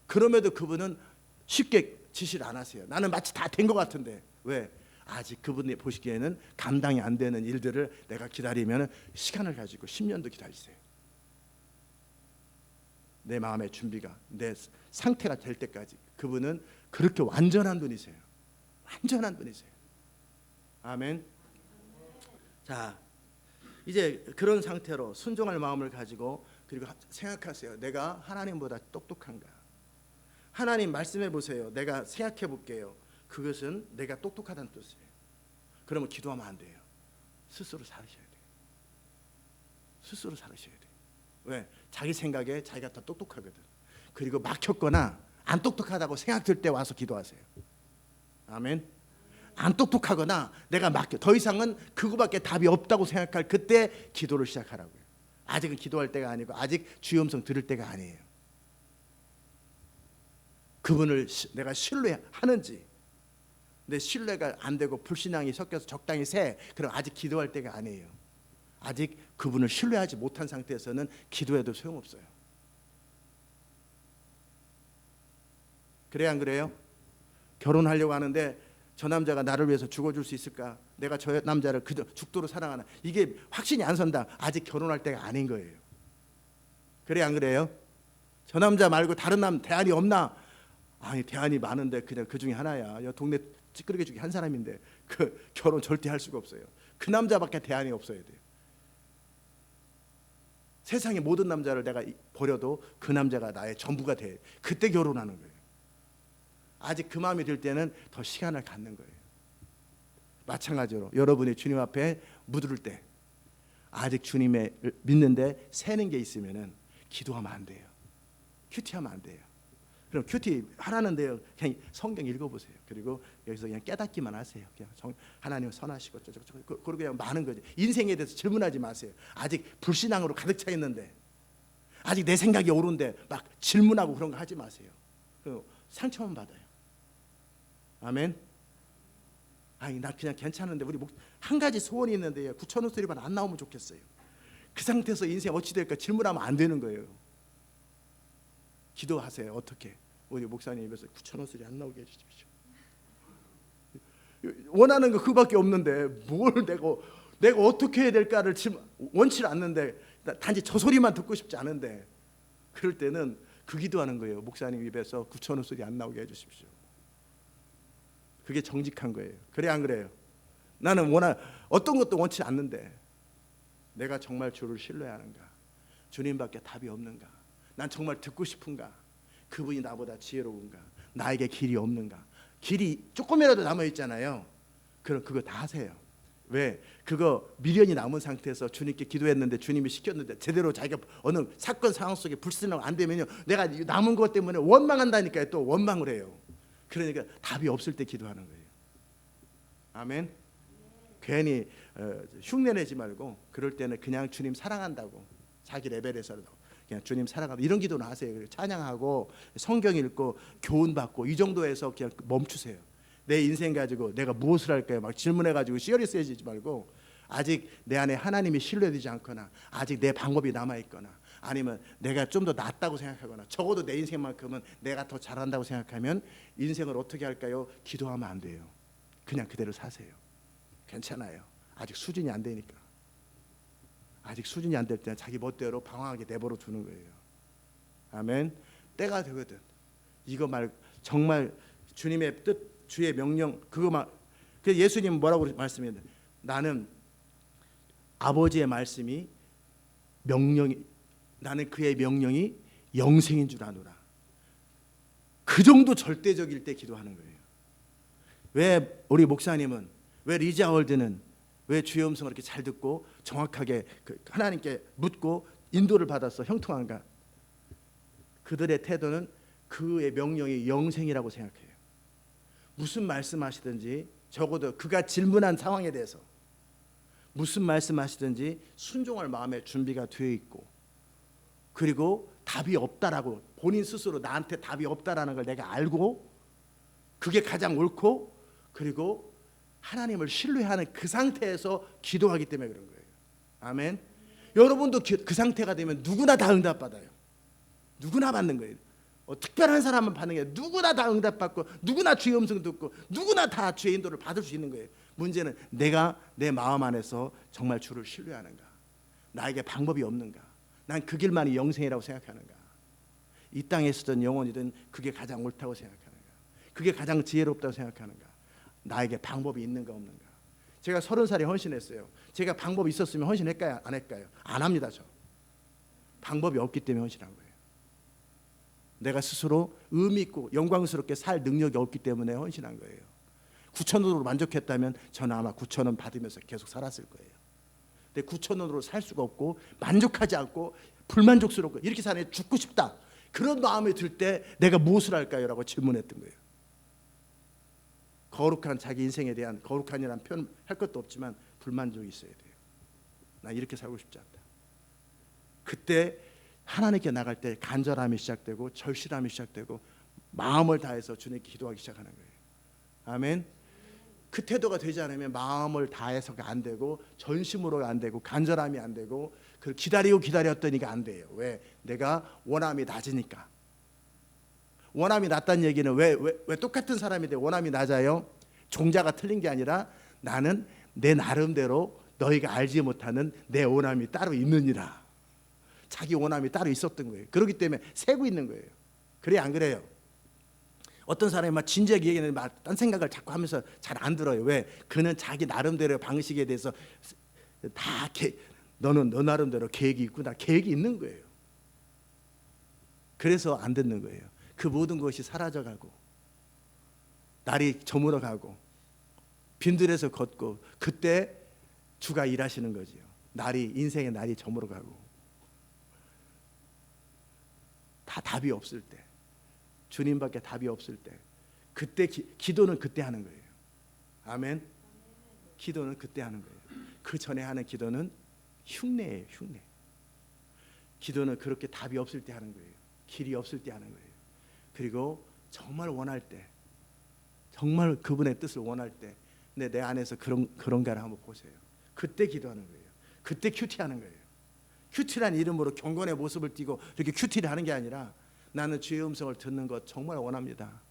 그럼에도 그분은 쉽게 지시를 안 하세요. 나는 마치 다 된 것 같은데. 왜? 아직 그분이 보시기에는 감당이 안 되는 일들을 내가 기다리면 시간을 가지고 10년도 기다리세요. 내 마음의 준비가, 내 상태가 될 때까지. 그분은 그렇게 완전한 분이세요. 완전한 분이세요. 아멘. 자, 이제 그런 상태로 순종할 마음을 가지고, 그리고 생각하세요. 내가 하나님보다 똑똑한가? 하나님 말씀해 보세요. 내가 생각해 볼게요. 그것은 내가 똑똑하다는 뜻이에요. 그러면 기도하면 안 돼요. 스스로 살으셔야 돼요. 스스로 살으셔야 돼요. 왜? 자기 생각에 자기가 더 똑똑하거든. 그리고 막혔거나 안 똑똑하다고 생각될 때 와서 기도하세요. 아멘. 안 똑똑하거나 내가 막혀, 더 이상은 그거밖에 답이 없다고 생각할 그때 기도를 시작하라고요. 아직은 기도할 때가 아니고, 아직 주의 음성 들을 때가 아니에요. 그분을 내가 신뢰하는지, 내 신뢰가 안 되고 불신앙이 섞여서 적당히 세, 그럼 아직 기도할 때가 아니에요. 아직 그분을 신뢰하지 못한 상태에서는 기도해도 소용없어요. 그래요, 안 그래요? 결혼하려고 하는데 저 남자가 나를 위해서 죽어줄 수 있을까? 내가 저 남자를 그저 죽도록 사랑하나? 이게 확신이 안 선다. 아직 결혼할 때가 아닌 거예요. 그래요, 안 그래요? 저 남자 말고 다른 대안이 없나? 아니, 대안이 많은데 그냥 그 중에 하나야. 동네 찌끄러기 중에 한 사람인데 그 결혼 절대 할 수가 없어요. 그 남자밖에 대안이 없어야 돼요. 세상의 모든 남자를 내가 버려도 그 남자가 나의 전부가 돼. 그때 결혼하는 거예요. 아직 그 마음이 들 때는 더 시간을 갖는 거예요. 마찬가지로 여러분이 주님 앞에 묻을 때 아직 주님을 믿는데 새는 게 있으면은 기도하면 안 돼요. 큐티하면 안 돼요. 그럼 큐티 하라는데요. 그냥 성경 읽어보세요. 그리고 여기서 그냥 깨닫기만 하세요. 그냥 하나님 선하시고 그리고 그냥 많은 거죠. 인생에 대해서 질문하지 마세요. 아직 불신앙으로 가득 차 있는데, 아직 내 생각이 옳은데 막 질문하고 그런 거 하지 마세요. 상처만 받아요. 아멘. 아니, 나 그냥 괜찮은데 우리 한 가지 소원이 있는데 9,000원 소리만 안 나오면 좋겠어요. 그 상태에서 인생 어찌 될까 질문하면 안 되는 거예요. 기도하세요. 어떻게? 우리 목사님 입에서 9,000원 소리 안 나오게 해주십시오. 원하는 거 그밖에 없는데 뭘 내가 어떻게 해야 될까를 원치 않는데, 단지 저 소리만 듣고 싶지 않은데, 그럴 때는 그 기도하는 거예요. 목사님 입에서 9,000원 소리 안 나오게 해주십시오. 그게 정직한 거예요. 그래, 안 그래요? 나는 어떤 것도 원치 않는데 내가 정말 주를 신뢰하는가? 주님밖에 답이 없는가? 난 정말 듣고 싶은가? 그분이 나보다 지혜로운가? 나에게 길이 없는가? 길이 조금이라도 남아있잖아요. 그럼 그거 다 하세요. 왜? 그거 미련이 남은 상태에서 주님께 기도했는데 주님이 시켰는데 제대로 자기가 어느 사건 상황 속에 불순하고 안 되면요, 내가 남은 것 때문에 원망한다니까요. 또 원망을 해요. 그러니까 답이 없을 때 기도하는 거예요. 아멘. 괜히 흉내내지 말고 그럴 때는 그냥 주님 사랑한다고, 자기 레벨에서도 그냥 주님 사랑한다 이런 기도는 하세요. 찬양하고 성경 읽고 교훈 받고 이 정도에서 그냥 멈추세요. 내 인생 가지고 내가 무엇을 할까요? 막 질문해가지고 시어리스해지지 말고, 아직 내 안에 하나님이 신뢰되지 않거나 아직 내 방법이 남아있거나 아니면 내가 좀 더 낫다고 생각하거나 적어도 내 인생만큼은 내가 더 잘한다고 생각하면 인생을 어떻게 할까요? 기도하면 안 돼요. 그냥 그대로 사세요. 괜찮아요. 아직 수준이 안 되니까. 아직 수준이 안 될 때는 자기 멋대로 방황하게 내버려 두는 거예요. 아멘. 때가 되거든. 이거 말 정말 주님의 뜻, 주의 명령 그거만. 그래서 예수님은 뭐라고 말씀해요? 나는 아버지의 말씀이 명령이, 나는 그의 명령이 영생인 줄 아노라. 그 정도 절대적일 때 기도하는 거예요. 왜 우리 목사님은, 왜 리자월드는 왜 주의 음성을 이렇게 잘 듣고 정확하게 하나님께 묻고 인도를 받아서 형통한가? 그들의 태도는 그의 명령이 영생이라고 생각해요. 무슨 말씀하시든지 적어도 그가 질문한 상황에 대해서 무슨 말씀하시든지 순종할 마음의 준비가 되어 있고, 그리고 답이 없다라고 본인 스스로 나한테 답이 없다라는 걸 내가 알고 그게 가장 옳고, 그리고 하나님을 신뢰하는 그 상태에서 기도하기 때문에 그런 거예요. 아멘. 여러분도 그 상태가 되면 누구나 다 응답받아요. 누구나 받는 거예요. 특별한 사람은 받는 게 누구나 다 응답받고 누구나 주의 음성 듣고 누구나 다 주의 인도를 받을 수 있는 거예요. 문제는 내가 내 마음 안에서 정말 주를 신뢰하는가? 나에게 방법이 없는가? 난 그 길만이 영생이라고 생각하는가? 이 땅에 서든 영원이든 그게 가장 옳다고 생각하는가? 그게 가장 지혜롭다고 생각하는가? 나에게 방법이 있는가 없는가? 제가 30살에 헌신했어요. 제가 방법이 있었으면 헌신할까요? 안 할까요? 안 합니다. 저 방법이 없기 때문에 헌신한 거예요. 내가 스스로 의미 있고 영광스럽게 살 능력이 없기 때문에 헌신한 거예요. 9,000원으로 만족했다면 저는 아마 9,000원 받으면서 계속 살았을 거예요. 근데 9,000원으로 살 수가 없고 만족하지 않고 불만족스럽고 이렇게 사는 죽고 싶다, 그런 마음이 들 때 내가 무엇을 할까요? 라고 질문했던 거예요. 거룩한 자기 인생에 대한 거룩한이라는 표현 할 것도 없지만 불만족이 있어야 돼요. 나 이렇게 살고 싶지 않다. 그때 하나님께 나갈 때 간절함이 시작되고 절실함이 시작되고 마음을 다해서 주님께 기도하기 시작하는 거예요. 아멘. 그 태도가 되지 않으면 마음을 다해서가 안 되고 전심으로가 안 되고 간절함이 안 되고 그 기다리고 기다렸더니가 안 돼요. 왜? 내가 원함이 낮으니까. 원함이 낮다는 얘기는 왜 똑같은 사람인데 원함이 낮아요? 종자가 틀린 게 아니라 나는 내 나름대로 너희가 알지 못하는 내 원함이 따로 있느니라. 자기 원함이 따로 있었던 거예요. 그렇기 때문에 세고 있는 거예요. 그래 안 그래요? 어떤 사람이 막 진지하게 얘기하는데 막 딴 생각을 자꾸 하면서 잘 안 들어요. 왜? 그는 자기 나름대로 방식에 대해서 다 너는 너 나름대로 계획이 있구나. 계획이 있는 거예요. 그래서 안 듣는 거예요. 그 모든 것이 사라져가고 날이 저물어가고 빈들에서 걷고 그때 주가 일하시는 거지요. 인생의 날이 저물어가고 다 답이 없을 때, 주님밖에 답이 없을 때, 그때 기도는 그때 하는 거예요. 아멘. 기도는 그때 하는 거예요. 그 전에 하는 기도는 흉내예요. 흉내. 기도는 그렇게 답이 없을 때 하는 거예요. 길이 없을 때 하는 거예요. 그리고 정말 원할 때, 정말 그분의 뜻을 원할 때, 내 안에서 그런가를 한번 보세요. 그때 기도하는 거예요. 그때 큐티하는 거예요. 큐티란 이름으로 경건의 모습을 띠고 이렇게 큐티를 하는 게 아니라 나는 주의 음성을 듣는 것 정말 원합니다.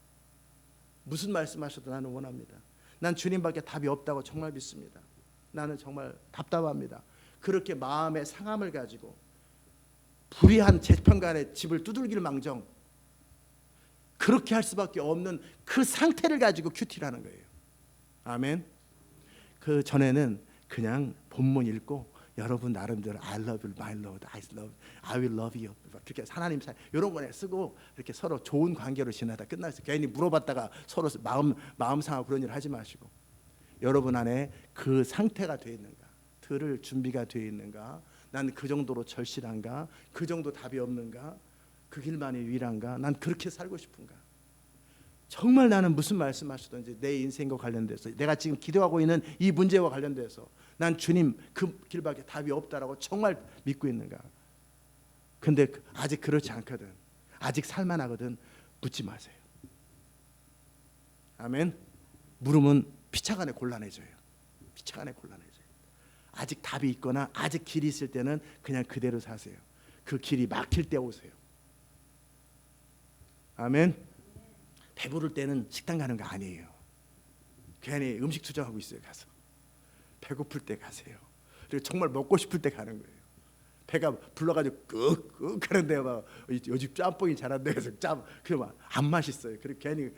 무슨 말씀하셔도 나는 원합니다. 난 주님밖에 답이 없다고 정말 믿습니다. 나는 정말 답답합니다. 그렇게 마음의 상함을 가지고 불의한 재판관의 집을 두들길 망정 그렇게 할 수밖에 없는 그 상태를 가지고 큐티를 하는 거예요. 아멘. 그 전에는 그냥 본문 읽고 여러분 나름대로 I love you, my Lord, I will love you. 그렇게 하나님 사랑 이런 거에 쓰고 이렇게 서로 좋은 관계로 지내다 끝났어요. 괜히 물어봤다가 서로 마음 상하고 그런 일 하지 마시고 여러분 안에 그 상태가 되어 있는가, 들을 준비가 되어 있는가, 난 그 정도로 절실한가, 그 정도 답이 없는가, 그 길만이 유일한가, 난 그렇게 살고 싶은가. 정말 나는 무슨 말씀하시든지 내 인생과 관련돼서 내가 지금 기도하고 있는 이 문제와 관련돼서 난 주님 그 길밖에 답이 없다라고 정말 믿고 있는가. 근데 아직 그렇지 않거든, 아직 살만하거든, 묻지 마세요. 아멘. 물으면 피차간에 곤란해져요. 피차간에 곤란해져요. 아직 답이 있거나 아직 길이 있을 때는 그냥 그대로 사세요. 그 길이 막힐 때 오세요. 아멘. 배부를 때는 식당 가는 거 아니에요. 괜히 음식 투정하고 있어요. 가서 배고플 때 가세요. 그리고 정말 먹고 싶을 때 가는 거예요. 배가 불러가지고 끄끄 하는데 막 요즘 짬뽕이 잘한다 해서 그러면 안 맛있어요. 그리고 괜히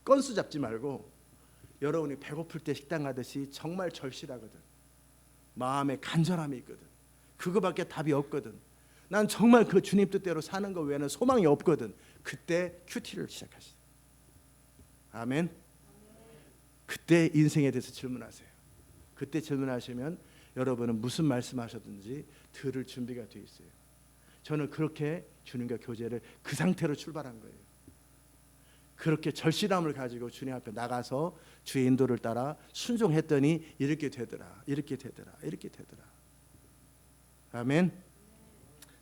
건수 잡지 말고 여러분이 배고플 때 식당 가듯이 정말 절실하거든, 마음에 간절함이 있거든, 그거밖에 답이 없거든, 난 정말 그 주님 뜻대로 사는 거 외에는 소망이 없거든, 그때 큐티를 시작하시죠. 아멘. 그때 인생에 대해서 질문하세요. 그때 질문하시면 여러분은 무슨 말씀하셨든지 들을 준비가 되어 있어요. 저는 그렇게 주님과 교제를 그 상태로 출발한 거예요. 그렇게 절실함을 가지고 주님 앞에 나가서 주의 인도를 따라 순종했더니 이렇게 되더라, 이렇게 되더라, 이렇게 되더라. 아멘.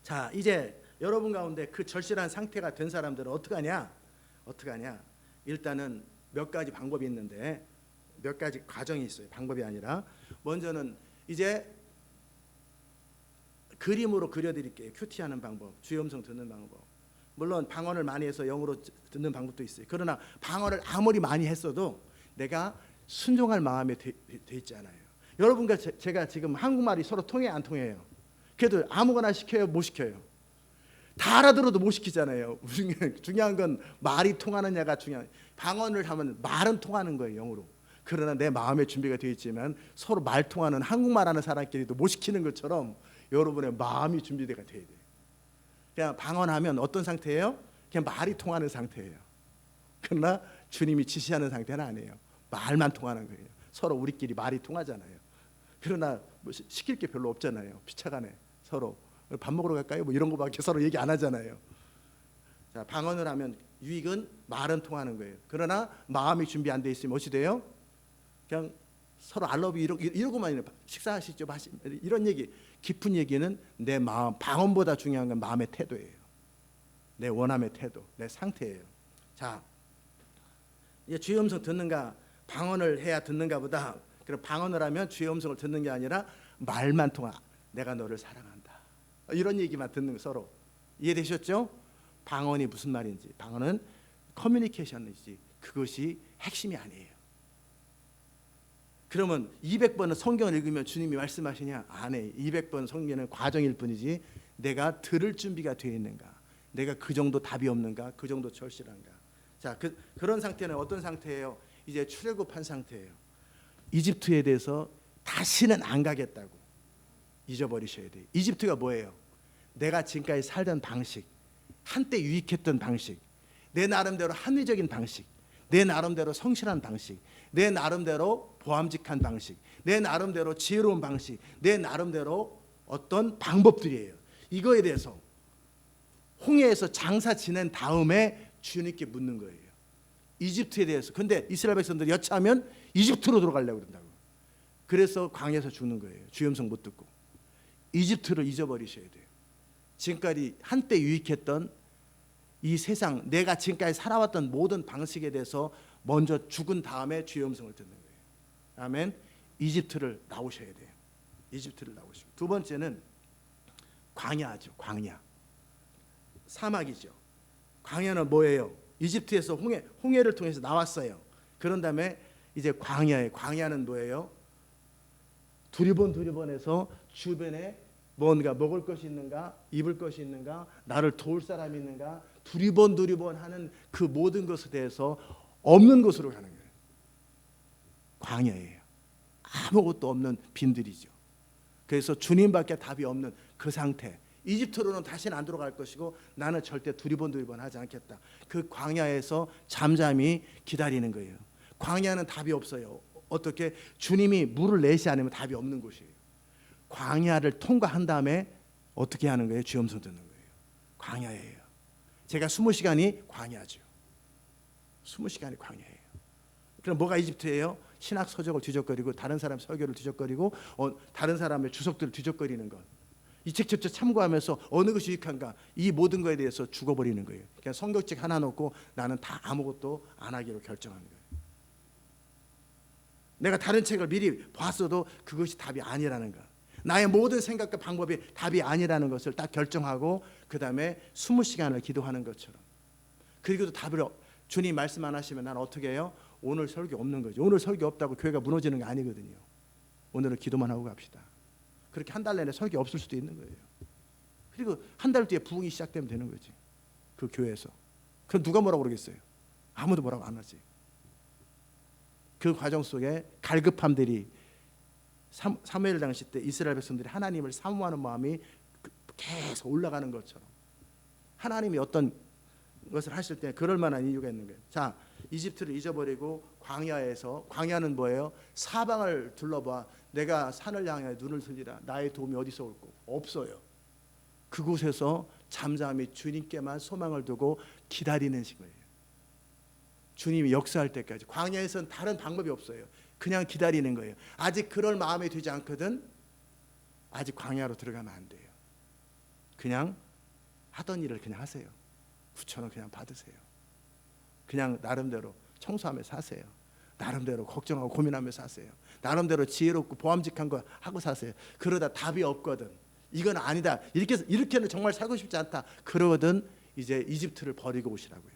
자, 이제 여러분 가운데 그 절실한 상태가 된 사람들은 어떻게 하냐? 일단은 몇 가지 방법이 있는데, 몇 가지 과정이 있어요. 방법이 아니라 먼저는 이제 그림으로 그려드릴게요. 큐티하는 방법, 주의 음성 듣는 방법. 물론 방언을 많이 해서 영어로 듣는 방법도 있어요. 그러나 방언을 아무리 많이 했어도 내가 순종할 마음에 돼 있지 않아요. 여러분과 제가 지금 한국말이 서로 통해 안 통해요? 그래도 아무거나 시켜요, 못 시켜요? 다 알아들어도 못 시키잖아요. 중요한 건 말이 통하느냐가 중요해요. 방언을 하면 말은 통하는 거예요, 영어로. 그러나 내 마음의 준비가 되어 있지만 서로 말 통하는 한국말하는 사람끼리도 못 시키는 것처럼 여러분의 마음이 준비가 돼야 돼요. 그냥 방언하면 어떤 상태예요? 그냥 말이 통하는 상태예요. 그러나 주님이 지시하는 상태는 아니에요. 말만 통하는 거예요. 서로 우리끼리 말이 통하잖아요. 그러나 뭐 시킬 게 별로 없잖아요. 피차간에 서로 밥 먹으러 갈까요? 뭐 이런 거밖에 서로 얘기 안 하잖아요. 자, 방언을 하면 유익은 말은 통하는 거예요. 그러나 마음이 준비 안 돼 있으면 어찌 돼요? 그냥 서로 알러뷰 이러고만 식사하시죠, 이런 얘기, 깊은 얘기는 내 마음, 방언보다 중요한 건 마음의 태도예요. 내 원함의 태도, 내 상태예요. 자, 이제 주의 음성 듣는가, 방언을 해야 듣는가 보다. 그럼 방언을 하면 주의 음성을 듣는 게 아니라 말만 통하. 내가 너를 사랑한다. 이런 얘기만 듣는 거 서로. 이해되셨죠? 방언이 무슨 말인지. 방언은 커뮤니케이션이지 그것이 핵심이 아니에요. 그러면 200번은 성경을 읽으면 주님이 말씀하시냐? 안 해. 200번 성경은 과정일 뿐이지 내가 들을 준비가 되어 있는가? 내가 그 정도 답이 없는가? 그 정도 절실한가? 자, 그런 상태는 어떤 상태예요? 이제 출애굽한 상태예요. 이집트에 대해서 다시는 안 가겠다고 잊어버리셔야 돼요. 이집트가 뭐예요? 내가 지금까지 살던 방식, 한때 유익했던 방식, 내 나름대로 합리적인 방식, 내 나름대로 성실한 방식, 내 나름대로 보암직한 방식, 내 나름대로 지혜로운 방식, 내 나름대로 어떤 방법들이에요. 이거에 대해서 홍해에서 장사 지낸 다음에 주님께 묻는 거예요. 이집트에 대해서. 근데 이스라엘 백성들이 여차하면 이집트로 들어가려고 그런다고. 그래서 광야에서 죽는 거예요. 주의 음성 못 듣고. 이집트를 잊어버리셔야 돼요. 지금까지 한때 유익했던 이 세상, 내가 지금까지 살아왔던 모든 방식에 대해서 먼저 죽은 다음에 주의 음성을 듣는 거예요. 아멘. 이집트를 나오셔야 돼요. 이집트를 나오시고. 두 번째는 광야죠. 광야. 사막이죠. 광야는 뭐예요? 이집트에서 홍해를 통해서 나왔어요. 그런 다음에 이제 광야에. 광야는 뭐예요? 두리번해서 주변에 뭔가 먹을 것이 있는가, 입을 것이 있는가, 나를 도울 사람이 있는가, 두리번 하는 그 모든 것에 대해서 없는 곳으로 가는 거예요. 광야예요. 아무것도 없는 빈들이죠. 그래서 주님밖에 답이 없는 그 상태. 이집트로는 다시는 안 들어갈 것이고 나는 절대 두리번 하지 않겠다. 그 광야에서 잠잠히 기다리는 거예요. 광야는 답이 없어요. 어떻게? 주님이 물을 내시 않으면 답이 없는 곳이에요. 광야를 통과한 다음에 어떻게 하는 거예요? 주의 음성 듣는 거예요. 광야예요. 제가 20시간이 광야죠. 20시간이 광야예요. 그럼 뭐가 이집트예요? 신학 서적을 뒤적거리고 다른 사람 설교를 뒤적거리고 다른 사람의 주석들을 뒤적거리는 것. 이 책 저책 참고하면서 어느 것이 유익한가 이 모든 것에 대해서 죽어버리는 거예요. 그냥 성경책 하나 놓고 나는 다 아무것도 안 하기로 결정하는 거예요. 내가 다른 책을 미리 봤어도 그것이 답이 아니라는 것. 나의 모든 생각과 방법이 답이 아니라는 것을 딱 결정하고 그 다음에 20시간을 기도하는 것처럼. 그리고도 답을 주님 말씀 안 하시면 난 어떻게 해요? 오늘 설교 없는 거죠. 오늘 설교 없다고 교회가 무너지는 게 아니거든요. 오늘은 기도만 하고 갑시다. 그렇게 한 달 내내 설교 없을 수도 있는 거예요. 그리고 한 달 뒤에 부흥이 시작되면 되는 거지. 그 교회에서. 그럼 누가 뭐라고 그러겠어요? 아무도 뭐라고 안 하지. 그 과정 속에 갈급함들이 사무엘 당시 때 이스라엘 백성들이 하나님을 사모하는 마음이 계속 올라가는 것처럼 하나님이 어떤 것을 하실 때 그럴 만한 이유가 있는 거예요. 자, 이집트를 잊어버리고 광야에서, 광야는 뭐예요? 사방을 둘러봐. 내가 산을 향해 눈을 들리라. 나의 도움이 어디서 올고? 없어요. 그곳에서 잠잠히 주님께만 소망을 두고 기다리는 거예요. 주님이 역사할 때까지. 광야에서는 다른 방법이 없어요. 그냥 기다리는 거예요. 아직 그럴 마음이 되지 않거든 아직 광야로 들어가면 안 돼요. 그냥 하던 일을 그냥 하세요. 9,000원 그냥 받으세요. 그냥 나름대로 청소하며 사세요. 나름대로 걱정하고 고민하며 사세요. 나름대로 지혜롭고 보암직한 거 하고 사세요. 그러다 답이 없거든 이건 아니다. 이렇게는 정말 살고 싶지 않다. 그러거든 이제 이집트를 버리고 오시라고요.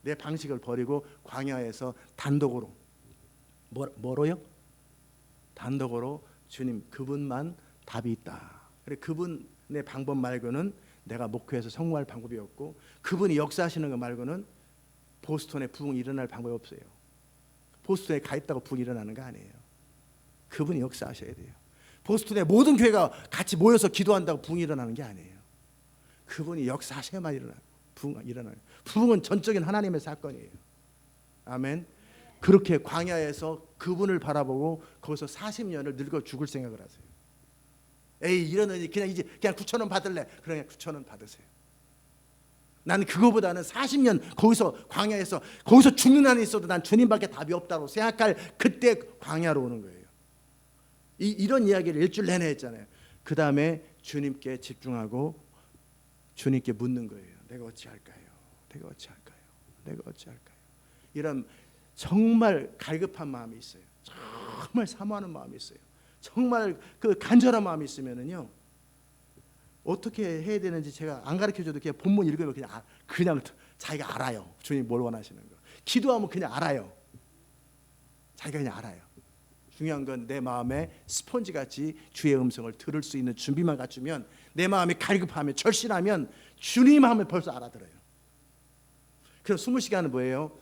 내 방식을 버리고 광야에서 단독으로 뭐로요? 단독으로 주님 그분만 답이 있다. 그분의 방법 말고는 내가 목회에서 성공할 방법이 없고 그분이 역사하시는 거 말고는 보스턴에 부흥이 일어날 방법이 없어요. 보스턴에 가 있다고 부흥이 일어나는 거 아니에요. 그분이 역사하셔야 돼요. 보스턴에 모든 교회가 같이 모여서 기도한다고 부흥이 일어나는 게 아니에요. 그분이 역사하셔야만 부흥이 일어나요. 부흥은 전적인 하나님의 사건이에요. 아멘. 그렇게 광야에서 그분을 바라보고 거기서 40년을 늙어 죽을 생각을 하세요. 에이 이러느니 그냥 9,000원 받을래. 그냥 9,000원 받으세요. 난 그거보다는 40년 거기서 광야에서 거기서 죽는 한이 있어도 난 주님밖에 답이 없다고 생각할 그때 광야로 오는 거예요. 이런 이야기를 일주일 내내 했잖아요. 그 다음에 주님께 집중하고 주님께 묻는 거예요. 내가 어찌할까요? 내가 어찌할까요? 내가 어찌할까요? 이런 정말 갈급한 마음이 있어요. 정말 사모하는 마음이 있어요. 정말 그 간절한 마음이 있으면은요, 어떻게 해야 되는지 제가 안 가르쳐줘도 그냥 본문 읽으면 그냥 자기가 알아요. 주님 뭘 원하시는 거. 기도하면 그냥 알아요. 자기가 그냥 알아요. 중요한 건 내 마음에 스펀지같이 주의 음성을 들을 수 있는 준비만 갖추면, 내 마음이 갈급하면 절실하면 주님 하면 벌써 알아들어요. 그래서 20시간은 뭐예요?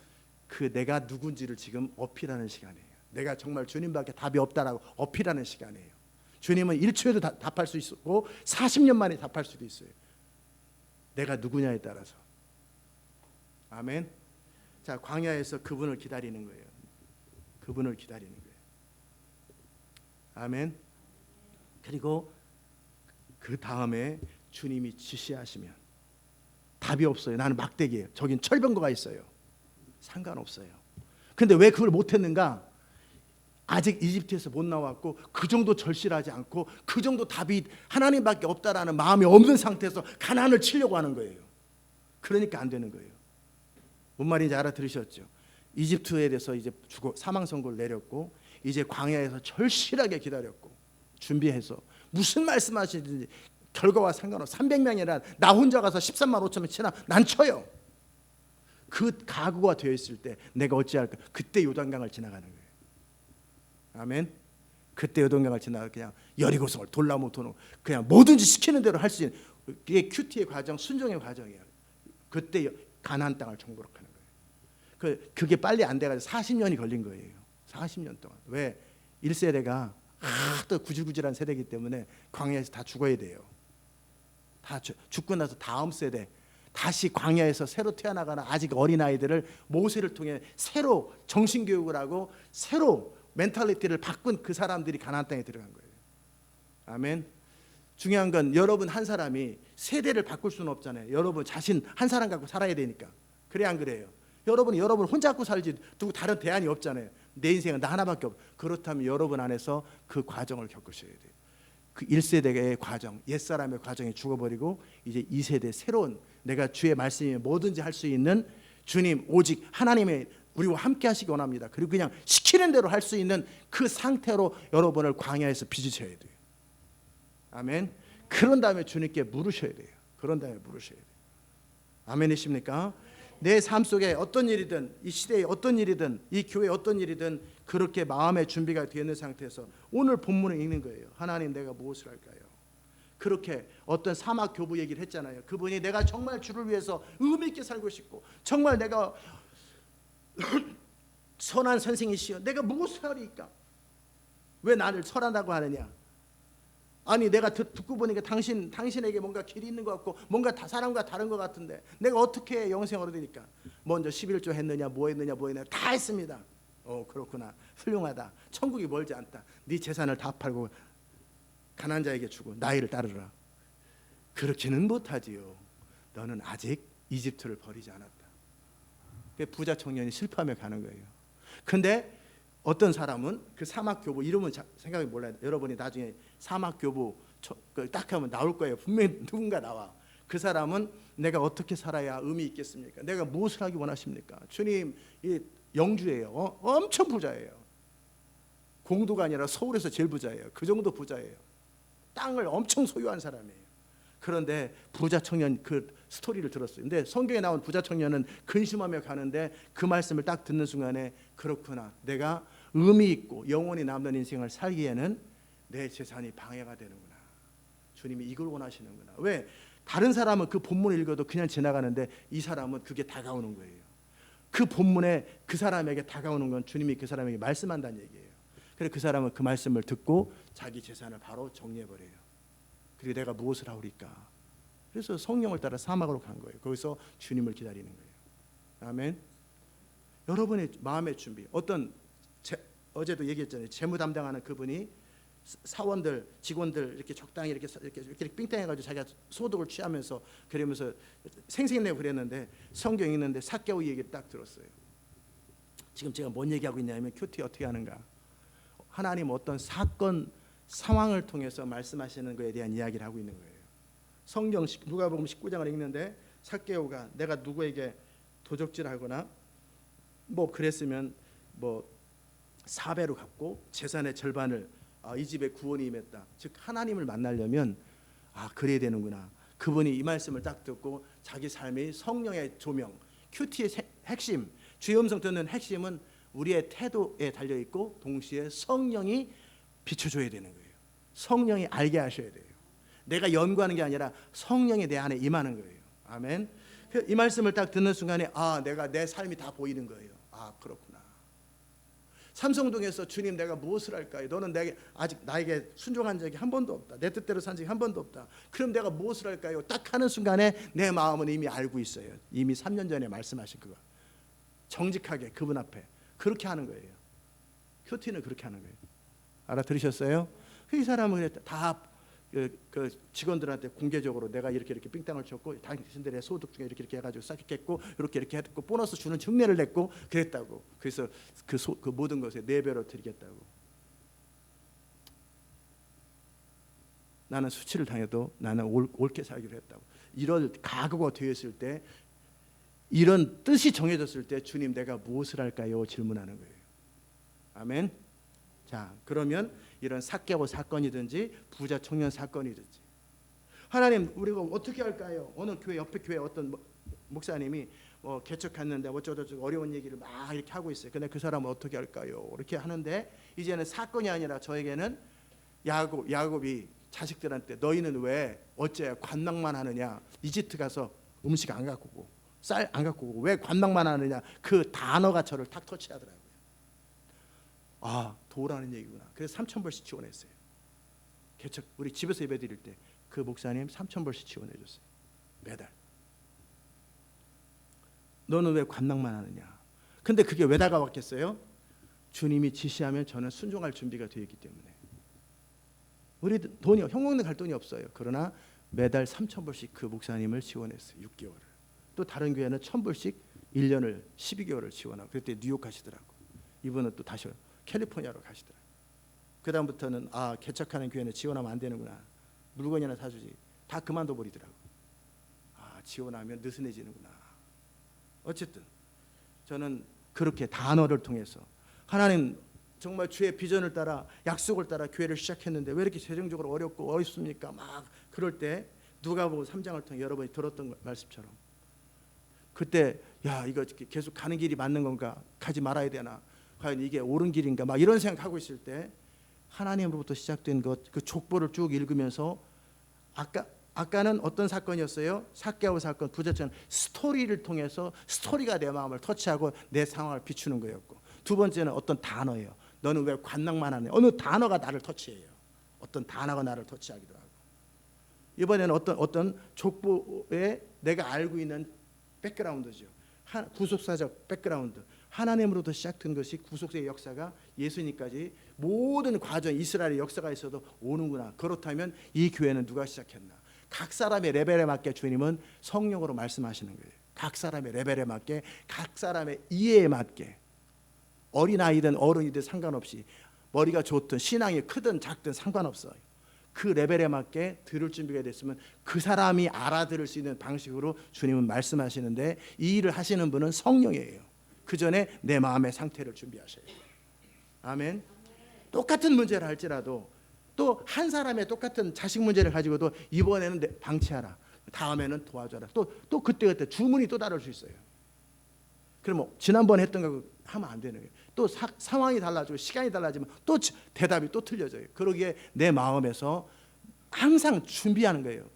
그 내가 누군지를 지금 어필하는 시간이에요. 내가 정말 주님밖에 답이 없다라고 어필하는 시간이에요. 주님은 1초에도 답할 수 있고 40년 만에 답할 수도 있어요. 내가 누구냐에 따라서. 아멘. 자, 광야에서 그분을 기다리는 거예요. 그분을 기다리는 거예요. 아멘. 그리고 그 다음에 주님이 지시하시면, 답이 없어요. 나는 막대기예요. 저긴 철병거가 있어요. 상관없어요. 근데 왜 그걸 못했는가? 아직 이집트에서 못 나왔고, 그 정도 절실하지 않고, 그 정도 답이 하나님밖에 없다라는 마음이 없는 상태에서 가나안을 치려고 하는 거예요. 그러니까 안 되는 거예요. 뭔 말인지 알아들으셨죠? 이집트에 대해서 이제 사망 선고를 내렸고, 이제 광야에서 절실하게 기다렸고 준비해서 무슨 말씀하시든지 결과와 상관없어. 300명이라 나 혼자 가서 13만 5천명 치나 난 쳐요. 그 각오가 되어 있을 때 내가 어찌할까? 그때 요단강을 지나가는 거예요. 아멘. 그때 요단강을 지나가 그냥 여리고성을 돌나무 도는, 그냥 뭐든지 시키는 대로 할 수 있는, 그게 큐티의 과정, 순종의 과정이에요. 그때 가나안 땅을 정복하는 거예요. 그게 빨리 안 돼가지고 40년이 걸린 거예요. 40년 동안. 왜? 1세대가 또 구질구질한 세대이기 때문에 광야에서 다 죽어야 돼요. 다 죽고 나서 다음 세대 다시 광야에서 새로 태어나가는 아직 어린 아이들을 모세를 통해 새로 정신교육을 하고 새로 멘탈리티를 바꾼 그 사람들이 가나안 땅에 들어간 거예요. 아멘. 중요한 건 여러분 한 사람이 세대를 바꿀 수는 없잖아요. 여러분 자신 한 사람 갖고 살아야 되니까. 그래 안 그래요? 여러분이 여러분 혼자 갖고 살지 누구 다른 대안이 없잖아요. 내 인생은 나 하나밖에 없어. 그렇다면 여러분 안에서 그 과정을 겪으셔야 돼요. 그 1세대의 과정, 옛사람의 과정이 죽어버리고 이제 2세대 새로운, 내가 주의 말씀이면 뭐든지 할 수 있는 주님, 오직 하나님의 우리와 함께 하시기 원합니다. 그리고 그냥 시키는 대로 할 수 있는 그 상태로 여러분을 광야에서 빚으셔야 돼요. 아멘. 그런 다음에 주님께 물으셔야 돼요. 그런 다음에 물으셔야 돼요. 아멘이십니까? 내 삶 속에 어떤 일이든, 이 시대에 어떤 일이든, 이 교회에 어떤 일이든 그렇게 마음의 준비가 되어 있는 상태에서 오늘 본문을 읽는 거예요. 하나님, 내가 무엇을 할까요? 그렇게 어떤 사막 교부 얘기를 했잖아요. 그분이 내가 정말 주를 위해서 의미 있게 살고 싶고, 정말 내가 선한 선생이시여 내가 무엇을 하리까? 왜 나를 설한다고 하느냐? 아니 내가 듣고 보니까 당신에게 뭔가 길이 있는 것 같고 뭔가 사람과 다른 것 같은데 내가 어떻게 영생을 얻으니까? 먼저 11조 했느냐 뭐 했느냐 다 했습니다. 그렇구나, 훌륭하다. 천국이 멀지 않다. 네 재산을 다 팔고 가난한 자에게 주고 나이를 따르라. 그렇게는 못하지요. 너는 아직 이집트를 버리지 않았다. 부자 청년이 실패하며 가는 거예요. 근데 어떤 사람은 그 사막교부, 이름은 생각이 몰라요. 여러분이 나중에 사막교부 딱 하면 나올 거예요. 분명히 누군가 나와. 그 사람은 내가 어떻게 살아야 의미 있겠습니까? 내가 무엇을 하기 원하십니까? 주님, 이 영주예요. 엄청 부자예요. 공도가 아니라 서울에서 제일 부자예요. 그 정도 부자예요. 땅을 엄청 소유한 사람이에요. 그런데 부자 청년 그 스토리를 들었어요. 근데 성경에 나온 부자 청년은 근심하며 가는데 그 말씀을 딱 듣는 순간에 그렇구나, 내가 의미 있고 영원히 남는 인생을 살기에는 내 재산이 방해가 되는구나. 주님이 이걸 원하시는구나. 왜? 다른 사람은 그 본문을 읽어도 그냥 지나가는데 이 사람은 그게 다가오는 거예요. 그 본문에 그 사람에게 다가오는 건 주님이 그 사람에게 말씀한다는 얘기예요. 그래서 그 사람은 그 말씀을 듣고 자기 재산을 바로 정리해버려요. 그리고 내가 무엇을 하오리까? 그래서 성령을 따라 사막으로 간 거예요. 거기서 주님을 기다리는 거예요. 아멘. 여러분의 마음의 준비, 어제도 얘기했잖아요. 재무 담당하는 그분이 사원들, 직원들 이렇게 적당히 이렇게 삥땅해가지고 자기가 소득을 취하면서 그러면서 생색내고 그랬는데 성경 읽는데 삭개오 얘기를 딱 들었어요. 지금 제가 뭔 얘기하고 있냐면 큐티 어떻게 하는가? 하나님 어떤 사건 상황을 통해서 말씀하시는 것에 대한 이야기를 하고 있는 거예요. 성경 누가복음 19장을 읽는데 삭개오가 내가 누구에게 도적질하거나 뭐 그랬으면 뭐 4배로 갚고 재산의 절반을 이 집에 구원이 임했다. 즉 하나님을 만나려면 그래야 되는구나. 그분이 이 말씀을 딱 듣고 자기 삶이 성령의 조명, 큐티의 핵심, 주의 음성 듣는 핵심은 우리의 태도에 달려 있고 동시에 성령이 비춰줘야 되는 거예요. 성령이 알게 하셔야 돼요. 내가 연구하는 게 아니라 성령이 내 안에 임하는 거예요. 아멘. 이 말씀을 딱 듣는 순간에 내가 내 삶이 다 보이는 거예요. 그렇구나. 삼성동에서 주님 내가 무엇을 할까요? 너는 아직 나에게 순종한 적이 한 번도 없다. 내 뜻대로 산 적이 한 번도 없다. 그럼 내가 무엇을 할까요? 딱 하는 순간에 내 마음은 이미 알고 있어요. 이미 3년 전에 말씀하신 그거. 정직하게 그분 앞에 그렇게 하는 거예요. 큐티는 그렇게 하는 거예요. 알아들으셨어요? 이 사람은 그랬다. 다 그 직원들한테 공개적으로 내가 이렇게 삥땅을 쳤고 당신들의 소득 중에 이렇게 해가지고 쌓겠고 이렇게 했고 보너스 주는 흉내를 냈고 그랬다고. 그래서 그 모든 것에 4배로 드리겠다고. 나는 수치를 당해도 나는 옳게 살기로 했다고. 이런 각오가 되었을 때, 이런 뜻이 정해졌을 때 주님 내가 무엇을 할까요? 질문하는 거예요. 아멘. 자, 그러면 이런 삭개오 사건이든지 부자 청년 사건이든지 하나님 우리가 어떻게 할까요? 어느 교회 옆에 교회 어떤 목사님이 개척했는데 어쩌고저쩌고 어려운 얘기를 막 이렇게 하고 있어요. 근데 그 사람은 어떻게 할까요? 이렇게 하는데 이제는 사건이 아니라 저에게는 야곱이 자식들한테 너희는 왜 어째 관망만 하느냐? 이집트 가서 음식 안 갖고 오고 쌀 안 갖고 오고 왜 관망만 하느냐? 그 단어가 저를 탁 터치하더라고요. 도라는 얘기구나. 그래서 3,000불씩 지원했어요. 개척 우리 집에서 예배 드릴 때 그 목사님 3,000불씩 지원해 줬어요. 매달. 너는 왜 관망만 하느냐? 근데 그게 왜 다가왔겠어요? 주님이 지시하면 저는 순종할 준비가 되어 있기 때문에. 우리 돈이 형광등 갈 돈이 없어요. 그러나 매달 3,000불씩 그 목사님을 지원했어요. 6개월을. 또 다른 교회는 1,000불씩 1년을 12개월을 지원하고 그때 뉴욕 가시더라고. 이분은 또 다시 캘리포니아로 가시더라고요. 그 다음부터는 개척하는 교회는 지원하면 안 되는구나. 물건이나 사주지. 다 그만둬 버리더라고. 지원하면 느슨해지는구나. 어쨌든 저는 그렇게 단어를 통해서 하나님 정말 주의 비전을 따라 약속을 따라 교회를 시작했는데 왜 이렇게 재정적으로 어렵고 어렵습니까? 막 그럴 때 누가복음 3장을 통해 여러분이 들었던 말씀처럼 그때 이거 계속 가는 길이 맞는 건가? 가지 말아야 되나? 과연 이게 옳은 길인가? 막 이런 생각하고 있을 때 하나님으로부터 시작된 그 족보를 쭉 읽으면서 아까는 어떤 사건이었어요? 삭개오 사건, 부자처럼 스토리를 통해서 스토리가 내 마음을 터치하고 내 상황을 비추는 거였고, 두 번째는 어떤 단어예요. 너는 왜 관망만 하느냐? 어느 단어가 나를 터치해요. 어떤 단어가 나를 터치하기도 하고. 이번에는 어떤 족보에 내가 알고 있는 백그라운드죠. 구속사적 백그라운드. 하나님으로부터 시작된 것이 구속의 역사가 예수님까지 모든 과정 이스라엘의 역사가 있어도 오는구나. 그렇다면 이 교회는 누가 시작했나? 각 사람의 레벨에 맞게 주님은 성령으로 말씀하시는 거예요. 각 사람의 레벨에 맞게, 각 사람의 이해에 맞게, 어린아이든 어른이든 상관없이 머리가 좋든 신앙이 크든 작든 상관없어요. 그 레벨에 맞게 들을 준비가 됐으면 그 사람이 알아들을 수 있는 방식으로 주님은 말씀하시는데, 이 일을 하시는 분은 성령이에요. 그 전에 내 마음의 상태를 준비하셔야 돼요. 아멘. 똑같은 문제를 할지라도 또 한 사람의 똑같은 자식 문제를 가지고도 이번에는 방치하라, 다음에는 도와줘라. 또 그때 주문이 또 다를 수 있어요. 그럼 지난번에 했던 거 하면 안 되는 거예요. 또 상황이 달라지고 시간이 달라지면 또 대답이 또 틀려져요. 그러기에 내 마음에서 항상 준비하는 거예요.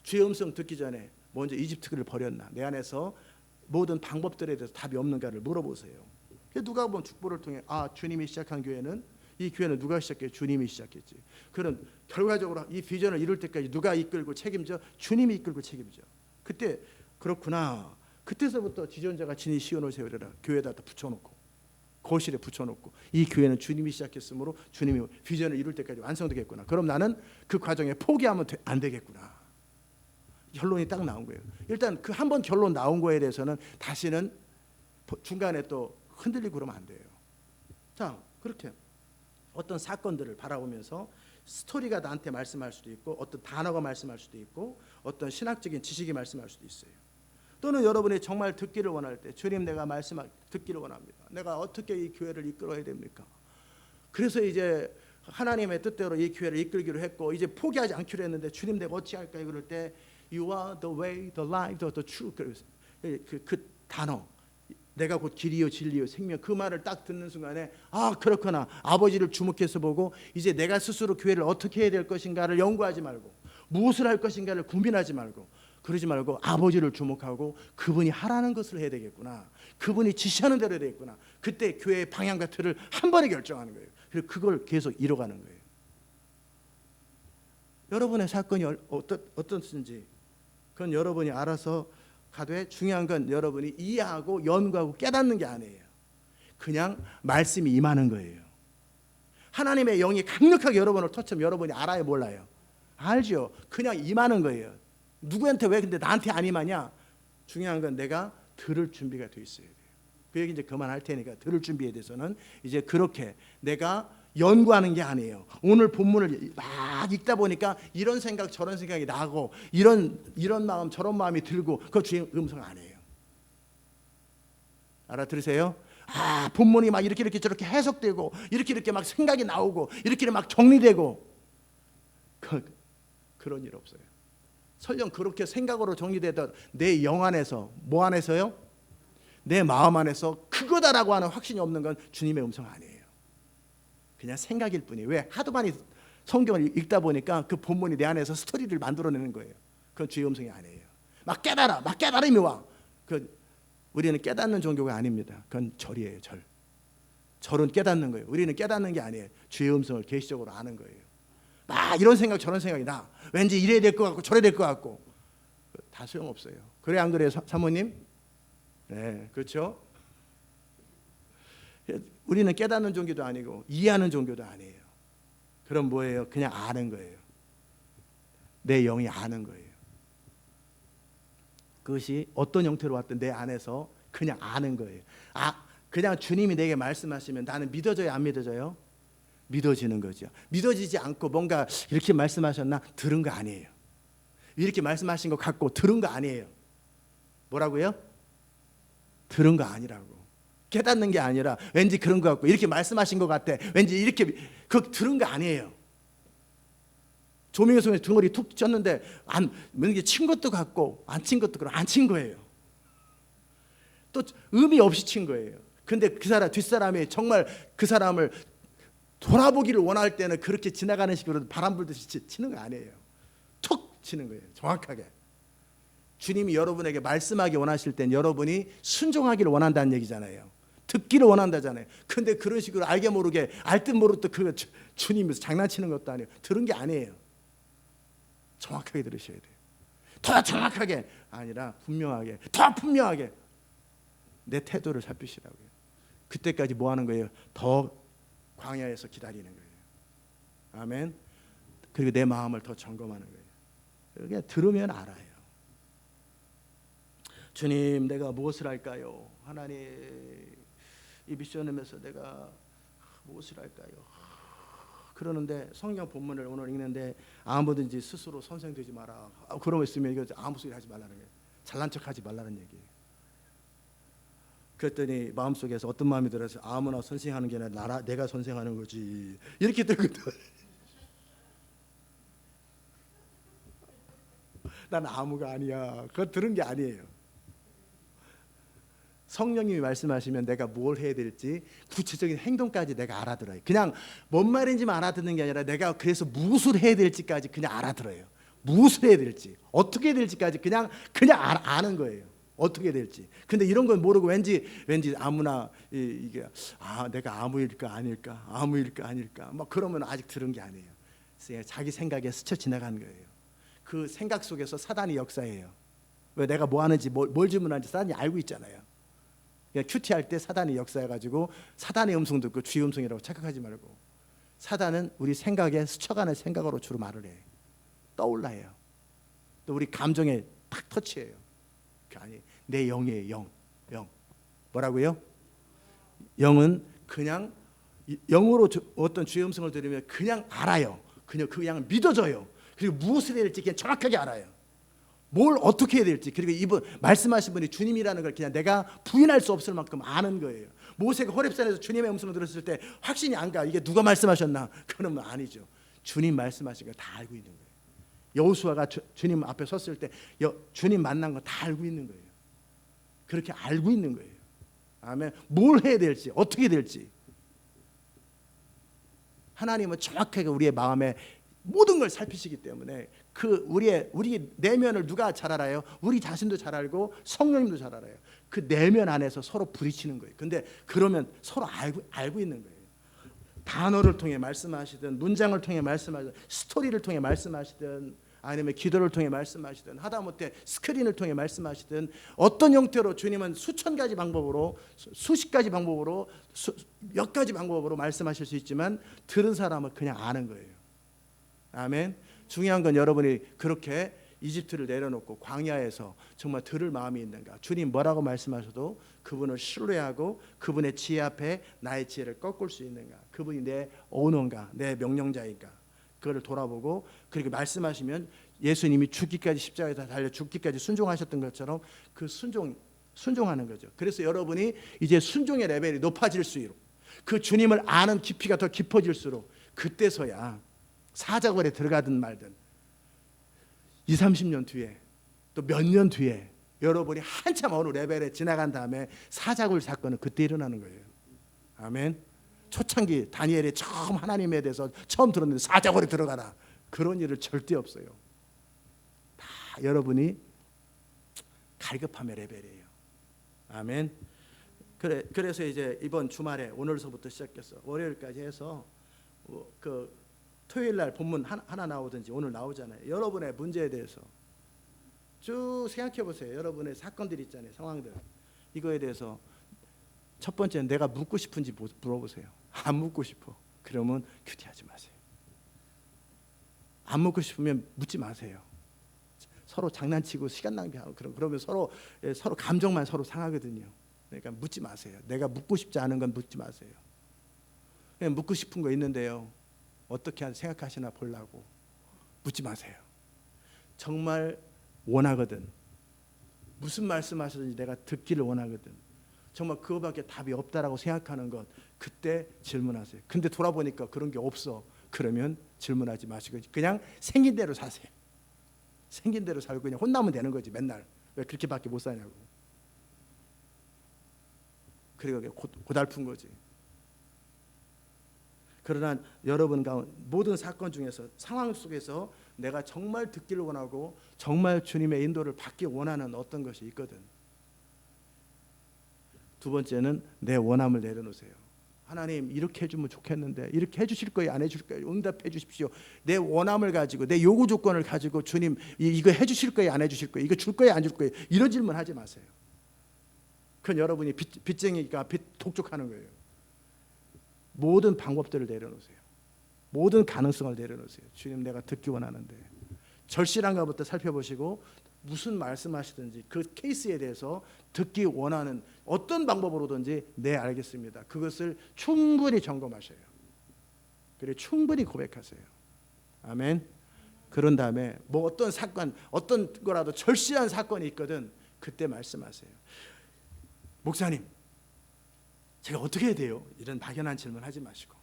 주의 음성 듣기 전에 먼저 이집트를 버렸나? 내 안에서 모든 방법들에 대해서 답이 없는가를 물어보세요. 누가 보면 축복을 통해 주님이 시작한 교회는, 이 교회는 누가 시작해? 주님이 시작했지. 그런 결과적으로 이 비전을 이룰 때까지 누가 이끌고 책임져? 주님이 이끌고 책임져. 그때 그렇구나. 그때서부터 지존자가 진히 시온을 세우리라. 교회에다 붙여놓고 거실에 붙여놓고 이 교회는 주님이 시작했으므로 주님이 비전을 이룰 때까지 완성되겠구나. 그럼 나는 그 과정에 포기하면 안 되겠구나. 결론이 딱 나온 거예요. 일단 그 한 번 결론 나온 거에 대해서는 다시는 중간에 또 흔들리고 그러면 안 돼요. 자, 그렇게 어떤 사건들을 바라보면서 스토리가 나한테 말씀할 수도 있고, 어떤 단어가 말씀할 수도 있고, 어떤 신학적인 지식이 말씀할 수도 있어요. 또는 여러분이 정말 듣기를 원할 때, 주님 내가 말씀 듣기를 원합니다. 내가 어떻게 이 교회를 이끌어야 됩니까? 그래서 이제 하나님의 뜻대로 이 교회를 이끌기로 했고 이제 포기하지 않기로 했는데 주님 내가 어찌 할까요? 그럴 때 You are the way, the life, the truth. 그 단어, 내가 곧 길이요 진리요 생명, 그 말을 딱 듣는 순간에 아 그렇구나, 아버지를 주목해서 보고 이제 내가 스스로 교회를 어떻게 해야 될 것인가를 연구하지 말고 무엇을 할 것인가를 고민하지 말고 그러지 말고 아버지를 주목하고 그분이 하라는 것을 해야 되겠구나, 그분이 지시하는 대로 해야 되겠구나. 그때 교회의 방향과 틀을 한 번에 결정하는 거예요. 그리고 그걸 계속 이뤄가는 거예요. 여러분의 사건이 어떻든지 그건 여러분이 알아서 가되, 중요한 건 여러분이 이해하고 연구하고 깨닫는 게 아니에요. 그냥 말씀이 임하는 거예요. 하나님의 영이 강력하게 여러분을 터치하면 여러분이 알아요, 몰라요? 알죠. 그냥 임하는 거예요. 누구한테 왜 근데 나한테 안 임하냐? 중요한 건 내가 들을 준비가 돼 있어야 돼요. 그 얘기 이제 그만할 테니까 들을 준비에 대해서는 이제 그렇게 내가 연구하는 게 아니에요. 오늘 본문을 막 읽다 보니까 이런 생각 저런 생각이 나고 이런 마음 저런 마음이 들고 그거 주의 음성 아니에요. 알아들으세요? 아 본문이 막 이렇게 저렇게 해석되고 이렇게 막 생각이 나오고 이렇게 막 정리되고 그런 일 없어요. 설령 그렇게 생각으로 정리되던 내 영 안에서 뭐 안에서요? 내 마음 안에서 그거다라고 하는 확신이 없는 건 주님의 음성 아니에요. 그냥 생각일 뿐이에요. 왜? 하도 많이 성경을 읽다 보니까 그 본문이 내 안에서 스토리를 만들어내는 거예요. 그건 주의 음성이 아니에요. 막 깨달음이 와. 우리는 깨닫는 종교가 아닙니다. 그건 절이에요. 절은 깨닫는 거예요. 우리는 깨닫는 게 아니에요. 주의 음성을 계시적으로 아는 거예요. 막 이런 생각 저런 생각이 나. 왠지 이래야 될 것 같고 저래야 될 것 같고 다 소용없어요. 그래 안 그래요, 사모님? 네, 그렇죠. 우리는 깨닫는 종교도 아니고 이해하는 종교도 아니에요. 그럼 뭐예요? 그냥 아는 거예요. 내 영이 아는 거예요. 그것이 어떤 형태로 왔든 내 안에서 그냥 아는 거예요. 그냥 주님이 내게 말씀하시면 나는 믿어져요, 안 믿어져요? 믿어지는 거죠. 믿어지지 않고 뭔가 이렇게 말씀하셨나? 들은 거 아니에요. 이렇게 말씀하신 것 같고 들은 거 아니에요. 뭐라고요? 들은 거 아니라고. 깨닫는 게 아니라 왠지 그런 것 같고 이렇게 말씀하신 것 같아. 왠지 이렇게 그 들은 거 아니에요. 조명의 손에 등어리 툭 쳤는데 왠지 친 것도 같고 안 친 것도 그렇고 안 친 거예요. 또 의미 없이 친 거예요. 근데 그 사람 뒷사람이 정말 그 사람을 돌아보기를 원할 때는 그렇게 지나가는 식으로 바람 불듯이 치는 거 아니에요. 툭 치는 거예요. 정확하게. 주님이 여러분에게 말씀하기 원하실 땐 여러분이 순종하기를 원한다는 얘기잖아요. 듣기를 원한다잖아요. 근데 그런 식으로 알게 모르게 알 듯 모를 듯 그 주님이 장난치는 것도 아니에요. 들은 게 아니에요. 정확하게 들으셔야 돼요. 더 정확하게 아니라 분명하게, 더 분명하게 내 태도를 살피시라고요. 그때까지 뭐 하는 거예요? 더 광야에서 기다리는 거예요. 아멘. 그리고 내 마음을 더 점검하는 거예요. 그게 들으면 알아요. 주님, 내가 무엇을 할까요? 하나님, 이 미션하면서 내가 무엇을 할까요? 그러는데 성경 본문을 오늘 읽는데 아무든지 스스로 선생되지 마라. 그러고 있으면 이거 아무 소리 하지 말라는 거예요. 잘난 척하지 말라는 얘기예요. 그랬더니 마음속에서 어떤 마음이 들어서 아무나 선생하는 게 아니라 내가 선생하는 거지 이렇게 되거든. 난 아무가 아니야. 그거 들은 게 아니에요. 성령님이 말씀하시면 내가 뭘 해야 될지 구체적인 행동까지 내가 알아들어요. 그냥 뭔 말인지만 알아듣는 게 아니라 내가 그래서 무엇을 해야 될지까지 그냥 알아들어요. 무엇을 해야 될지 어떻게 해야 될지까지 그냥 아는 거예요. 어떻게 될지. 근데 이런 건 모르고 왠지 아무나 이게 내가 아무일까 아닐까 막 그러면 아직 들은 게 아니에요. 자기 생각에 스쳐 지나가는 거예요. 그 생각 속에서 사단이 역사해요. 왜 내가 뭐 하는지 뭘 질문하는지 사단이 알고 있잖아요. 그냥 큐티할 때 사단이 역사해가지고 사단의 음성 듣고 주의 음성이라고 착각하지 말고 사단은 우리 생각에 스쳐가는 생각으로 주로 말을 해요. 떠올라요. 또 우리 감정에 탁 터치해요. 아니 내 영이에요. 영. 뭐라고요? 영은 그냥 영으로 어떤 주의 음성을 들으면 그냥 알아요. 그냥 믿어져요. 그리고 무엇을 해야 될지 그냥 정확하게 알아요. 뭘 어떻게 해야 될지, 그리고 이분 말씀하신 분이 주님이라는 걸 그냥 내가 부인할 수 없을 만큼 아는 거예요. 모세가 호렙산에서 주님의 음성을 들었을 때 확신이 안 가. 이게 누가 말씀하셨나? 그러면 아니죠. 주님 말씀하신 걸 다 알고 있는 거예요. 여호수아가 주님 앞에 섰을 때 주님 만난 거 다 알고 있는 거예요. 그렇게 알고 있는 거예요. 아멘. 뭘 해야 될지, 어떻게 될지. 하나님은 정확하게 우리의 마음에 모든 걸 살피시기 때문에 그 우리 내면을 누가 잘 알아요? 우리 자신도 잘 알고 성령님도 잘 알아요. 그 내면 안에서 서로 부딪히는 거예요. 근데 그러면 서로 알고 있는 거예요. 단어를 통해 말씀하시든, 문장을 통해 말씀하시든, 스토리를 통해 말씀하시든, 아니면 기도를 통해 말씀하시든, 하다못해 스크린을 통해 말씀하시든, 어떤 형태로 주님은 수천 가지 방법으로, 수십 가지 방법으로, 몇 가지 방법으로 말씀하실 수 있지만 들은 사람은 그냥 아는 거예요. 아멘. 중요한 건 여러분이 그렇게 이집트를 내려놓고 광야에서 정말 들을 마음이 있는가. 주님 뭐라고 말씀하셔도 그분을 신뢰하고 그분의 지혜 앞에 나의 지혜를 꺾을 수 있는가. 그분이 내 오너인가, 내 명령자인가. 그거를 돌아보고, 그리고 말씀하시면 예수님이 죽기까지 십자가에서 달려 죽기까지 순종하셨던 것처럼 그 순종하는 거죠. 그래서 여러분이 이제 순종의 레벨이 높아질수록, 그 주님을 아는 깊이가 더 깊어질수록, 그때서야 사자굴에 들어가든 말든 20, 30년 뒤에, 또 몇 년 뒤에 여러분이 한참 어느 레벨에 지나간 다음에 사자굴 사건은 그때 일어나는 거예요. 아멘. 초창기 다니엘이 처음 하나님에 대해서 처음 들었는데 사자굴에 들어가라, 그런 일은 절대 없어요. 다 여러분이 갈급함의 레벨이에요. 아멘. 그래서 이제 이번 주말에 오늘서부터 시작해서 월요일까지 해서 그 토요일 날 본문 하나 나오든지 오늘 나오잖아요. 여러분의 문제에 대해서 쭉 생각해 보세요. 여러분의 사건들 있잖아요. 상황들. 이거에 대해서 첫 번째는 내가 묻고 싶은지 물어보세요. 안 묻고 싶어. 그러면 큐티하지 마세요. 안 묻고 싶으면 묻지 마세요. 서로 장난치고 시간 낭비하고 그러면 서로 감정만 서로 상하거든요. 그러니까 묻지 마세요. 내가 묻고 싶지 않은 건 묻지 마세요. 그냥 묻고 싶은 거 있는데요, 어떻게 생각하시나 보려고 묻지 마세요. 정말 원하거든, 무슨 말씀하시든지 내가 듣기를 원하거든, 정말 그거밖에 답이 없다라고 생각하는 것, 그때 질문하세요. 근데 돌아보니까 그런 게 없어. 그러면 질문하지 마시고 그냥 생긴 대로 사세요. 생긴 대로 살고 그냥 혼나면 되는 거지. 맨날 왜 그렇게밖에 못 사냐고. 그리고 고달픈 거지. 그러나 여러분 가운데 모든 사건 중에서, 상황 속에서 내가 정말 듣기를 원하고 정말 주님의 인도를 받기 원하는 어떤 것이 있거든. 두 번째는 내 원함을 내려놓으세요. 하나님 이렇게 해주면 좋겠는데 이렇게 해주실 거예요, 안 해주실 거예요? 응답해 주십시오. 내 원함을 가지고, 내 요구 조건을 가지고 주님 이거 해주실 거예요, 안 해주실 거예요? 이거 줄 거예요, 안 줄 거예요? 이런 질문 하지 마세요. 그건 여러분이 빚쟁이가 빚 독촉하는 거예요. 모든 방법들을 내려놓으세요. 모든 가능성을 내려놓으세요. 주님 내가 듣기 원하는데, 절실한 것부터 살펴보시고 무슨 말씀하시든지 그 케이스에 대해서 듣기 원하는 어떤 방법으로든지 네 알겠습니다. 그것을 충분히 점검하셔요. 그리고 충분히 고백하세요. 아멘. 그런 다음에 뭐 어떤 사건, 어떤 거라도 절실한 사건이 있거든, 그때 말씀하세요. 목사님 제가 어떻게 해야 돼요? 이런 막연한 질문 하지 마시고,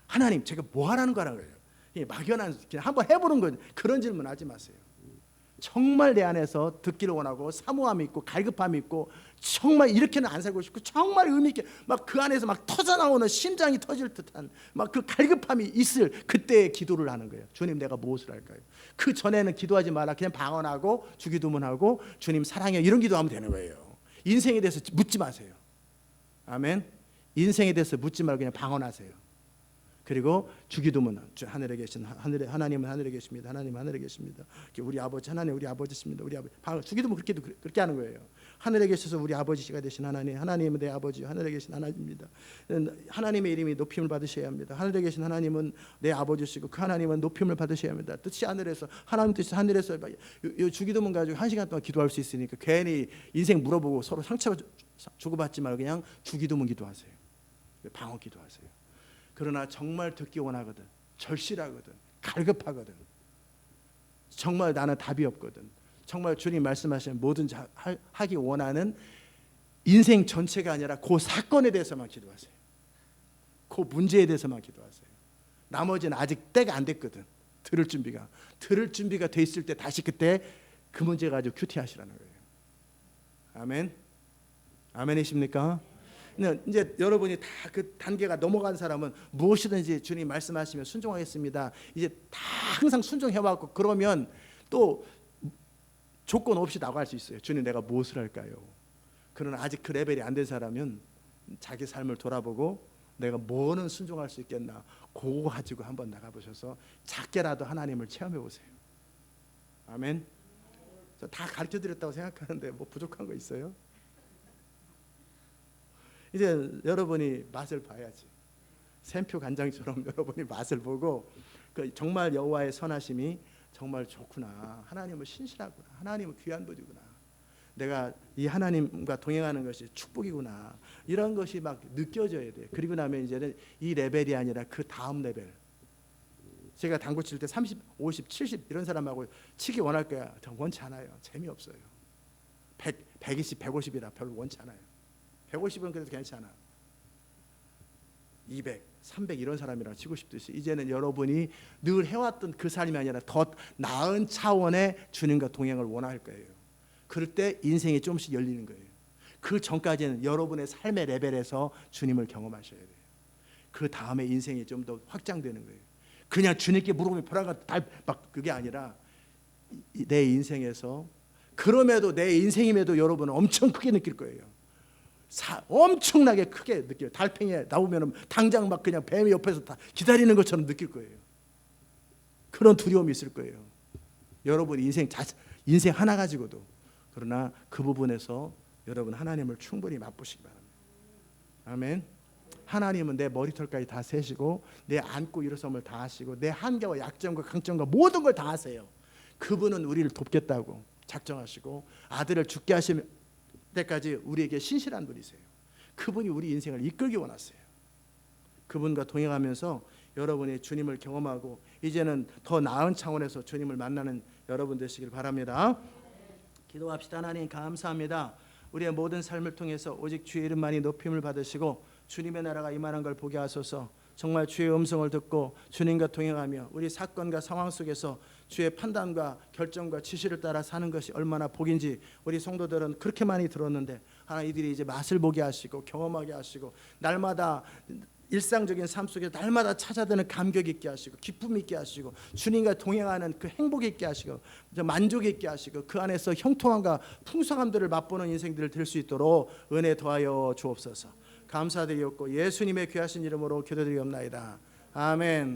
하나님 제가 뭐 하라는 거라고요? 막연한 그냥 한번 해보는 거, 그런 질문 하지 마세요. 정말 내 안에서 듣기를 원하고 사모함이 있고 갈급함이 있고 정말 이렇게는 안 살고 싶고 정말 의미 있게 막 그 안에서 막 터져 나오는 심장이 터질 듯한 막 그 갈급함이 있을 그때의 기도를 하는 거예요. 주님 내가 무엇을 할까요? 그 전에는 기도하지 마라. 그냥 방언하고 주기도문하고 주님 사랑해요 이런 기도하면 되는 거예요. 인생에 대해서 묻지 마세요. 아멘. 인생에 대해서 묻지 말고 그냥 방언하세요. 그리고 주기도문, 하늘에 계신 하나님은 하늘에 계십니다. 하나님 하늘에 계십니다. 우리 아버지 하나님 우리 아버지십니다. 우리 아버지. 주기도문 그렇게 하는 거예요. 하늘에 계셔서 우리 아버지가 되신 하나님, 하나님은 내 아버지, 하늘에 계신 하나님입니다. 하나님의 이름이 높임을 받으셔야 합니다. 하늘에 계신 하나님은 내 아버지시고 그 하나님은 높임을 받으셔야 합니다. 뜻이 하늘에서, 하나님 뜻이 하늘에서. 이 주기도문 가지고 1시간 동안 기도할 수 있으니까 괜히 인생 물어보고 서로 상처 주고받지 말고 그냥 주기도문 기도하세요. 방언 기도하세요. 그러나 정말 듣기 원하거든, 절실하거든, 갈급하거든, 정말 나는 답이 없거든, 정말 주님 말씀하시는 뭐든지 하기 원하는 인생 전체가 아니라 그 사건에 대해서만 기도하세요. 그 문제에 대해서만 기도하세요. 나머지는 아직 때가 안 됐거든. 들을 준비가 돼 있을 때 다시 그때 그 문제 가지고 큐티하시라는 거예요. 아멘. 아멘이십니까? 이제 여러분이 다 그 단계가 넘어간 사람은 무엇이든지 주님 말씀하시면 순종하겠습니다. 이제 다 항상 순종해왔고 그러면 또 조건 없이 나갈 수 있어요. 주님 내가 무엇을 할까요? 그러나 아직 그 레벨이 안 된 사람은 자기 삶을 돌아보고 내가 뭐는 순종할 수 있겠나 그거 가지고 한번 나가보셔서 작게라도 하나님을 체험해 보세요. 아멘. 저 다 가르쳐드렸다고 생각하는데 뭐 부족한 거 있어요? 이제 여러분이 맛을 봐야지. 샘표 간장처럼 여러분이 맛을 보고 정말 여호와의 선하심이 정말 좋구나. 하나님은 신실하구나. 하나님은 귀한 분이구나. 내가 이 하나님과 동행하는 것이 축복이구나. 이런 것이 막 느껴져야 돼. 그리고 나면 이제는 이 레벨이 아니라 그 다음 레벨. 제가 당구 칠 때 30, 50, 70 이런 사람하고 치기 원할 거야. 저 원치 않아요. 재미없어요. 100, 120, 150이라 별로 원치 않아요. 150은 그래도 괜찮아. 200, 300 이런 사람이랑 치고 싶듯이 이제는 여러분이 늘 해왔던 그 삶이 아니라 더 나은 차원의 주님과 동행을 원할 거예요. 그럴 때 인생이 조금씩 열리는 거예요. 그 전까지는 여러분의 삶의 레벨에서 주님을 경험하셔야 돼요. 그 다음에 인생이 좀 더 확장되는 거예요. 그냥 주님께 물어보면 벼랑과 막 그게 아니라 내 인생에서 그럼에도 내 인생임에도 여러분은 엄청 크게 느낄 거예요. 엄청나게 크게 느껴요. 달팽이에 나오면 당장 막 그냥 뱀이 옆에서 다 기다리는 것처럼 느낄 거예요. 그런 두려움이 있을 거예요. 여러분 인생 하나 가지고도. 그러나 그 부분에서 여러분 하나님을 충분히 맛보시기 바랍니다. 아멘. 하나님은 내 머리털까지 다 세시고 내 안고 일어섬을 다 하시고 내 한계와 약점과 강점과 모든 걸 다 하세요. 그분은 우리를 돕겠다고 작정하시고 아들을 죽게 하실 때까지 우리에게 신실한 분이세요. 그분이 우리 인생을 이끌기 원하세요. 그분과 동행하면서 여러분이 주님을 경험하고 이제는 더 나은 차원에서 주님을 만나는 여러분 되시길 바랍니다. 기도합시다. 하나님 감사합니다. 우리의 모든 삶을 통해서 오직 주의 이름만이 높임을 받으시고 주님의 나라가 임하는 걸 보게 하소서. 정말 주의 음성을 듣고 주님과 동행하며 우리 사건과 상황 속에서 주의 판단과 결정과 지시를 따라 사는 것이 얼마나 복인지 우리 성도들은 그렇게 많이 들었는데 하나님 이들이 이제 맛을 보게 하시고 경험하게 하시고 날마다 일상적인 삶 속에 날마다 찾아드는 감격 있게 하시고 기쁨 있게 하시고 주님과 동행하는 그 행복 있게 하시고 만족 있게 하시고 그 안에서 형통함과 풍성함들을 맛보는 인생들을 될 수 있도록 은혜 더하여 주옵소서. 감사드리옵고 예수님의 귀하신 이름으로 기도드리옵나이다. 아멘.